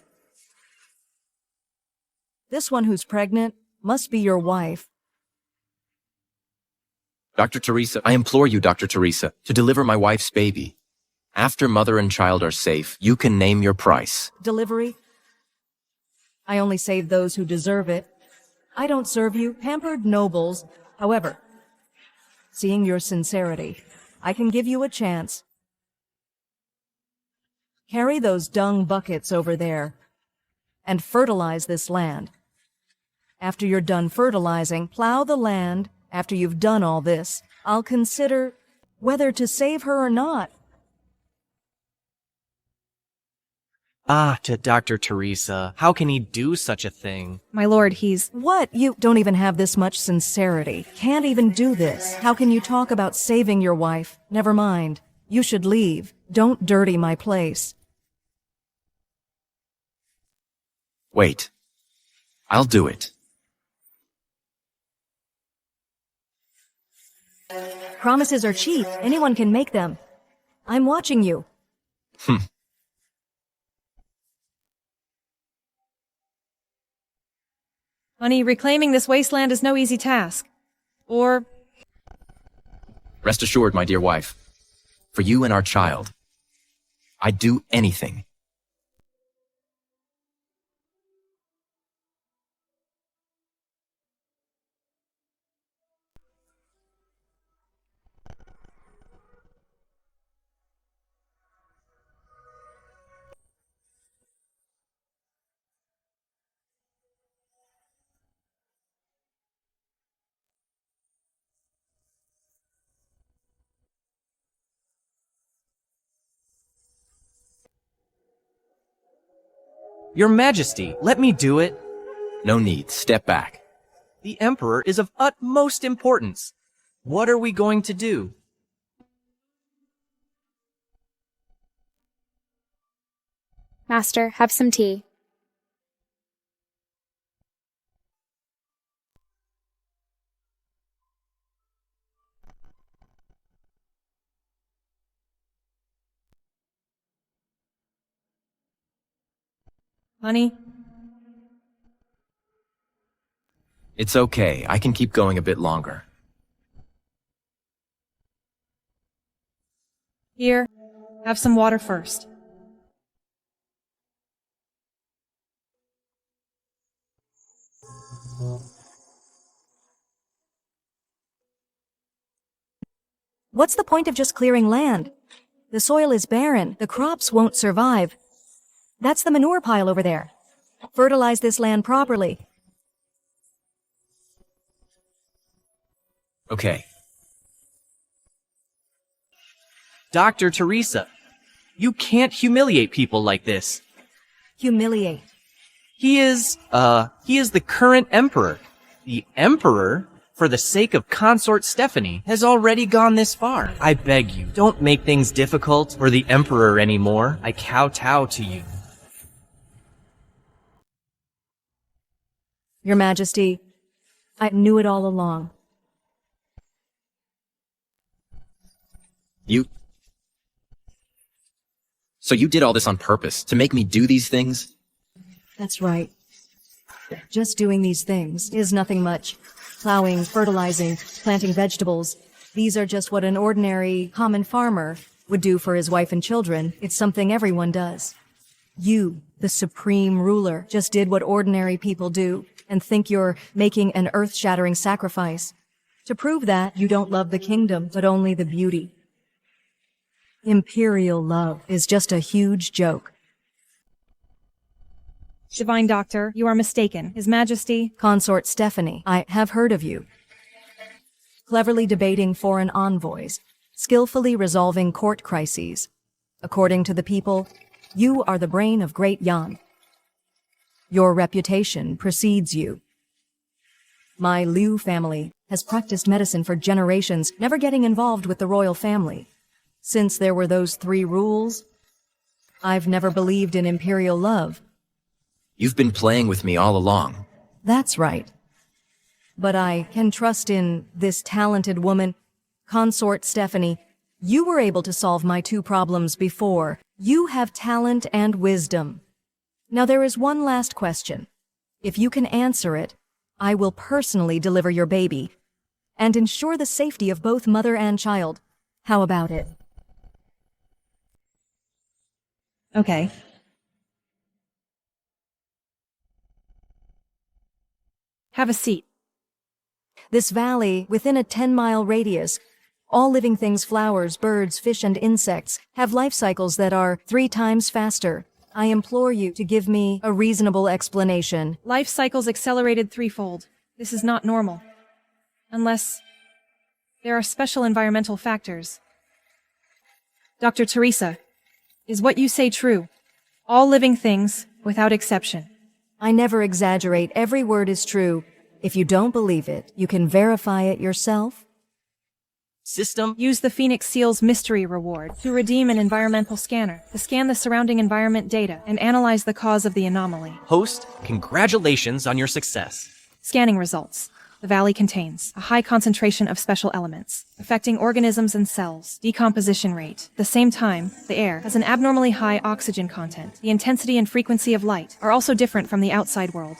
This one who's pregnant must be your wife. Dr. Teresa, I implore you, Dr. Teresa, to deliver my wife's baby. After mother and child are safe, you can name your price. Delivery? I only save those who deserve it. I don't serve you, pampered nobles. However, seeing your sincerity. I can give you a chance. Carry those dung buckets over there and fertilize this land. After you're done fertilizing, plow the land. After you've done all this, I'll consider whether to save her or not. Ah, to Dr. Teresa, how can he do such a thing? My lord, he's... What? You don't even have this much sincerity. Can't even do this. How can you talk about saving your wife? Never mind. You should leave. Don't dirty my place. Wait. I'll do it. Promises are cheap. Anyone can make them. I'm watching you. Honey, reclaiming this wasteland is no easy task. Or... Rest assured, my dear wife, for you and our child, I'd do anything. Your Majesty, let me do it. No need. Step back. The Emperor is of utmost importance. What are we going to do? Master, have some tea. Honey? It's okay. I can keep going a bit longer. Here, have some water first. What's the point of just clearing land? The soil is barren. The crops won't survive. That's the manure pile over there. Fertilize this land properly. Okay. Dr. Teresa, you can't humiliate people like this. Humiliate. He is the current emperor. The emperor, for the sake of consort Stephanie, has already gone this far. I beg you, don't make things difficult for the emperor anymore. I kowtow to you. Your Majesty, I knew it all along. So you did all this on purpose, to make me do these things? That's right. Just doing these things is nothing much. Plowing, fertilizing, planting vegetables. These are just what an ordinary, common farmer would do for his wife and children. It's something everyone does. You, the supreme ruler, just did what ordinary people do and think you're making an earth-shattering sacrifice. To prove that, you don't love the kingdom, but only the beauty. Imperial love is just a huge joke. Divine Doctor, you are mistaken. His Majesty... Consort Stephanie, I have heard of you. Cleverly debating foreign envoys, skillfully resolving court crises. According to the people, you are the brain of Great Yan. Your reputation precedes you. My Liu family has practiced medicine for generations, never getting involved with the royal family. Since there were those 3 rules, I've never believed in imperial love. You've been playing with me all along. That's right. But I can trust in this talented woman, Consort Stephanie. You were able to solve my 2 problems before. You have talent and wisdom. Now there is one last question. If you can answer it, I will personally deliver your baby and ensure the safety of both mother and child. How about it? Okay. Have a seat. This valley, within a 10-mile radius, all living things, flowers, birds, fish, and insects, have life cycles that are 3 times faster. I implore you to give me a reasonable explanation. Life cycles accelerated threefold. This is not normal. Unless there are special environmental factors. Dr. Teresa, is what you say true? All living things, without exception. I never exaggerate. Every word is true. If you don't believe it, you can verify it yourself. System. Use the Phoenix Seal's mystery reward to redeem an environmental scanner to scan the surrounding environment data and analyze the cause of the anomaly. Host, congratulations on your success. Scanning results. The valley contains a high concentration of special elements, affecting organisms and cells, decomposition rate. At the same time, the air has an abnormally high oxygen content. The intensity and frequency of light are also different from the outside world.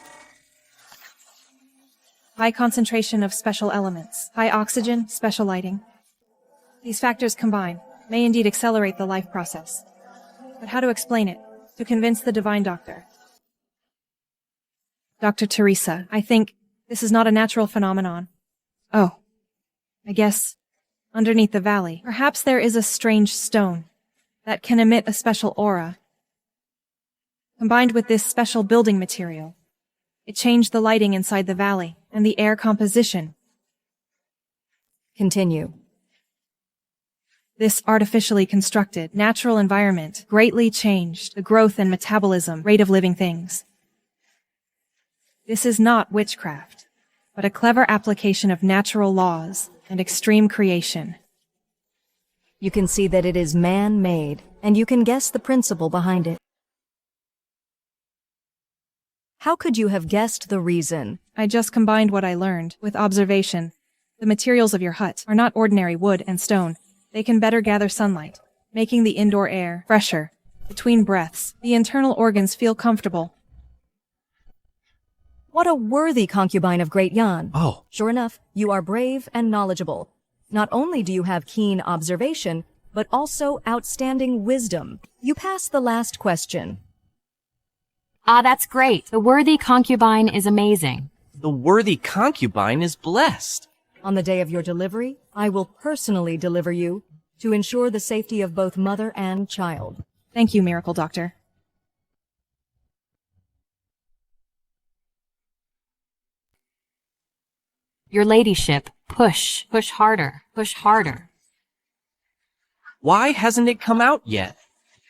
High concentration of special elements, high oxygen, special lighting. These factors combined may indeed accelerate the life process. But how to explain it to convince the divine doctor? Dr. Teresa, I think this is not a natural phenomenon. Oh, I guess underneath the valley, perhaps there is a strange stone that can emit a special aura. Combined with this special building material, it changed the lighting inside the valley and the air composition. Continue. This artificially constructed natural environment greatly changed the growth and metabolism rate of living things. This is not witchcraft, but a clever application of natural laws and extreme creation. You can see that it is man-made, and you can guess the principle behind it. How could you have guessed the reason? I just combined what I learned with observation. The materials of your hut are not ordinary wood and stone. They can better gather sunlight, making the indoor air fresher. Between breaths, the internal organs feel comfortable. What a worthy concubine of Great Yan. Oh. Sure enough, you are brave and knowledgeable. Not only do you have keen observation, but also outstanding wisdom. You passed the last question. Ah, that's great. The worthy concubine is amazing. The worthy concubine is blessed. On the day of your delivery, I will personally deliver you to ensure the safety of both mother and child. Thank you, Miracle Doctor. Your ladyship, push harder, push harder. Why hasn't it come out yet?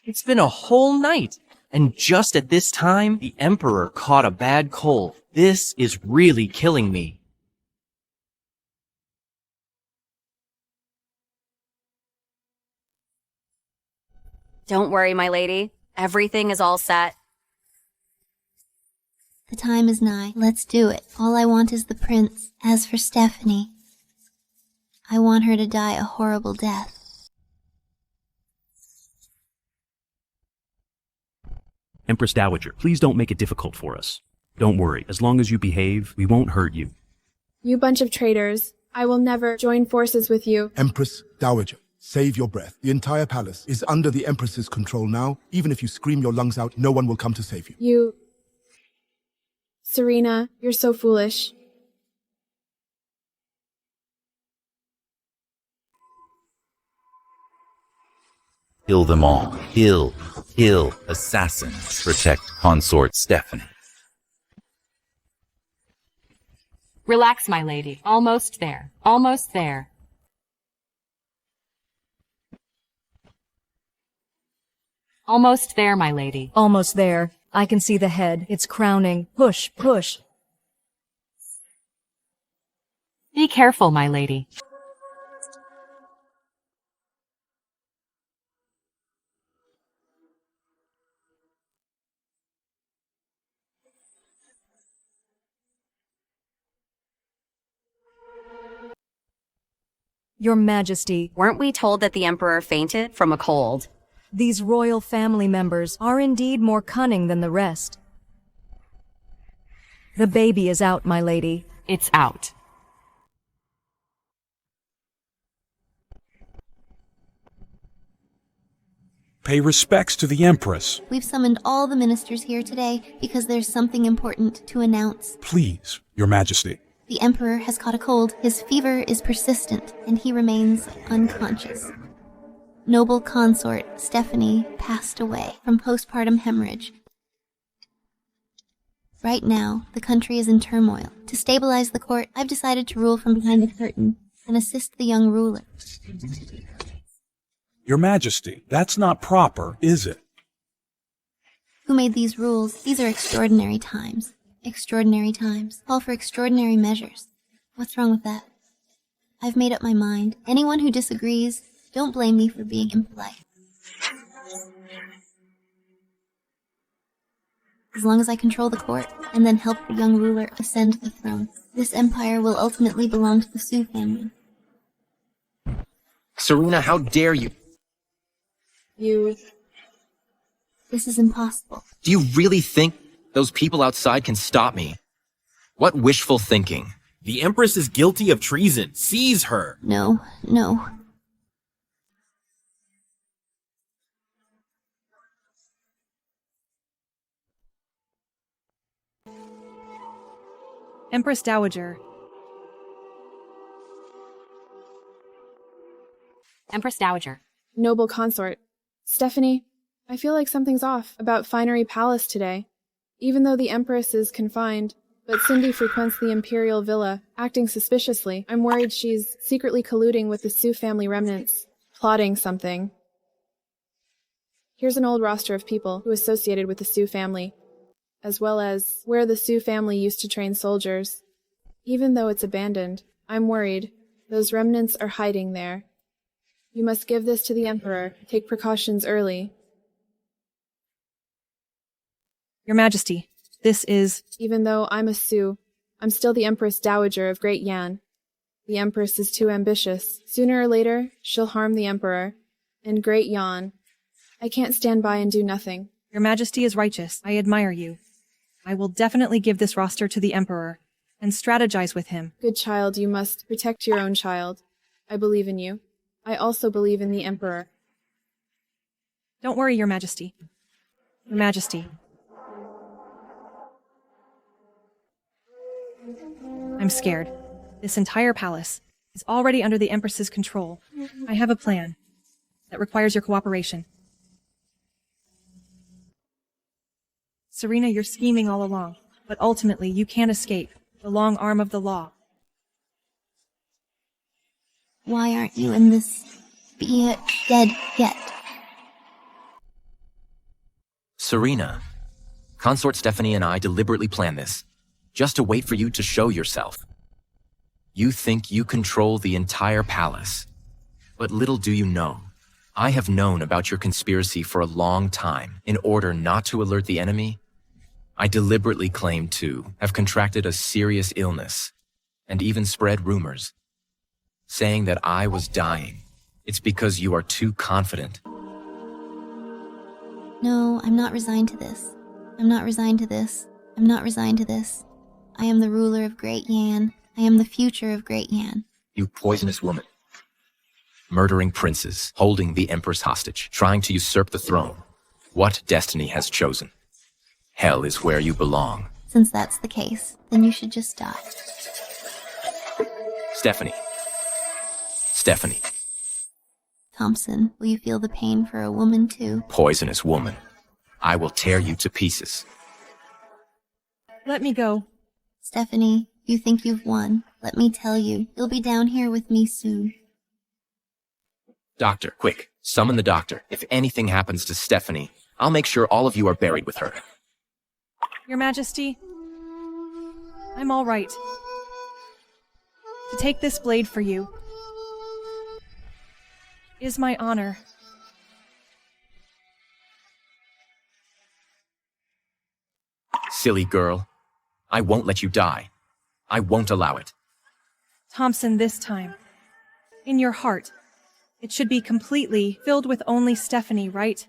It's been a whole night. And just at this time, the Emperor caught a bad cold. This is really killing me. Don't worry, my lady. Everything is all set. The time is nigh. Let's do it. All I want is the prince. As for Stephanie, I want her to die a horrible death. Empress Dowager, please don't make it difficult for us. Don't worry. As long as you behave, we won't hurt you. You bunch of traitors. I will never join forces with you. Empress Dowager, save your breath. The entire palace is under the Empress's control now. Even if you scream your lungs out, no one will come to save you. Serena, you're so foolish. Kill them all. Kill assassins. Protect Consort Stephanie. Relax, my lady. Almost there. Almost there. Almost there, my lady. Almost there. I can see the head. It's crowning. Push, push. Be careful, my lady. Your Majesty. Weren't we told that the Emperor fainted from a cold? These royal family members are indeed more cunning than the rest. The baby is out, my lady. It's out. Pay respects to the Empress. We've summoned all the ministers here today because there's something important to announce. Please, Your Majesty. The Emperor has caught a cold. His fever is persistent, and he remains unconscious. Noble consort Stephanie passed away from postpartum hemorrhage. Right now, the country is in turmoil. To stabilize the court, I've decided to rule from behind the curtain and assist the young ruler. Your Majesty, that's not proper, is it? Who made these rules? These are extraordinary times. Extraordinary times call for extraordinary measures. What's wrong with that? I've made up my mind. Anyone who disagrees, don't blame me for being impolite. As long as I control the court, and then help the young ruler ascend the throne, this empire will ultimately belong to the Sue family. Serena, how dare you? This is impossible. Do you really think those people outside can stop me? What wishful thinking. The Empress is guilty of treason. Seize her. No. Empress Dowager. Empress Dowager. Noble consort. Stephanie, I feel like something's off about Finery Palace today. Even though the Empress is confined, but Cindy frequents the imperial villa, acting suspiciously. I'm worried she's secretly colluding with the Sue family remnants, plotting something. Here's an old roster of people who associated with the Sue family, as well as where the Sue family used to train soldiers. Even though it's abandoned, I'm worried. Those remnants are hiding there. You must give this to the Emperor. Take precautions early. Your Majesty, this is... Even though I'm a Sue, I'm still the Empress Dowager of Great Yan. The Empress is too ambitious. Sooner or later, she'll harm the Emperor. And Great Yan. I can't stand by and do nothing. Your Majesty is righteous. I admire you. I will definitely give this roster to the Emperor and strategize with him. Good child, you must protect your own child. I believe in you. I also believe in the Emperor. Don't worry, Your Majesty. Your Majesty. I'm scared. This entire palace is already under the Empress's control. I have a plan that requires your cooperation. Serena, you're scheming all along, but ultimately you can't escape the long arm of the law. Why aren't you in this dead yet? Serena, Consort Stephanie and I deliberately planned this, just to wait for you to show yourself. You think you control the entire palace, but little do you know, I have known about your conspiracy for a long time. In order not to alert the enemy, I deliberately claimed to have contracted a serious illness, and even spread rumors, saying that I was dying. It's because you are too confident. No, I'm not resigned to this. I'm not resigned to this. I'm not resigned to this. I am the ruler of Great Yan. I am the future of Great Yan. You poisonous woman. Murdering princes, holding the Empress hostage, trying to usurp the throne. What destiny has chosen? Hell is where you belong. Since that's the case, then you should just die. Stephanie. Stephanie. Thompson, will you feel the pain for a woman too? Poisonous woman. I will tear you to pieces. Let me go. Stephanie, you think you've won. Let me tell you, you'll be down here with me soon. Doctor, quick, summon the doctor. If anything happens to Stephanie, I'll make sure all of you are buried with her. Your Majesty, I'm all right. To take this blade for you is my honor. Silly girl. I won't let you die. I won't allow it. Thompson, this time, in your heart, it should be completely filled with only Stephanie, right?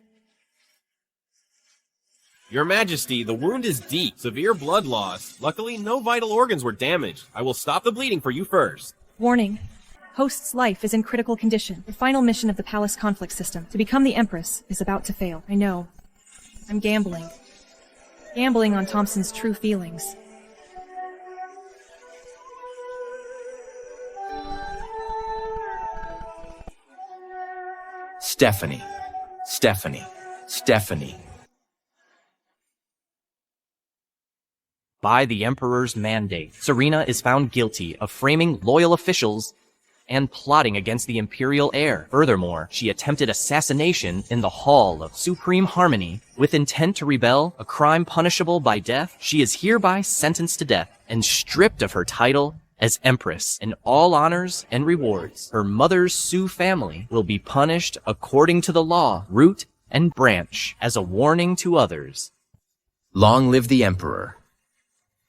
Your Majesty, the wound is deep. Severe blood loss. Luckily, no vital organs were damaged. I will stop the bleeding for you first. Warning. Host's life is in critical condition. The final mission of the palace conflict system, to become the Empress, is about to fail. I know. I'm gambling. Gambling on Thompson's true feelings. Stephanie. Stephanie. Stephanie. By the Emperor's mandate, Serena is found guilty of framing loyal officials and plotting against the imperial heir. Furthermore, she attempted assassination in the Hall of Supreme Harmony with intent to rebel, a crime punishable by death. She is hereby sentenced to death and stripped of her title as Empress, and all honors and rewards. Her mother's Sioux family will be punished according to the law, root and branch, as a warning to others. Long live the Emperor.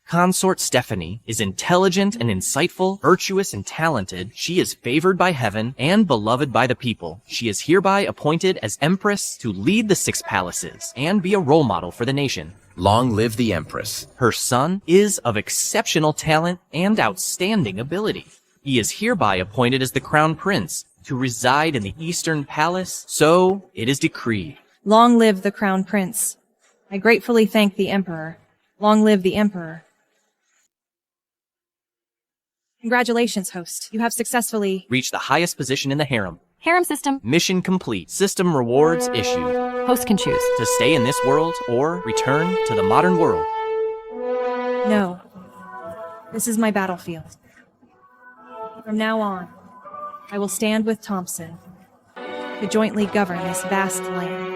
Consort Stephanie is intelligent and insightful, virtuous and talented. She is favored by heaven and beloved by the people. She is hereby appointed as Empress to lead the 6 palaces and be a role model for the nation. Long live the Empress. Her son is of exceptional talent and outstanding ability. He is hereby appointed as the Crown Prince to reside in the Eastern Palace, so it is decreed. Long live the Crown Prince. I gratefully thank the Emperor. Long live the Emperor. Congratulations, host. You have successfully reached the highest position in the harem. Harem system. Mission complete. System rewards issued. Host can choose to stay in this world or return to the modern world. No. This is my battlefield. From now on, I will stand with Thompson to jointly govern this vast land.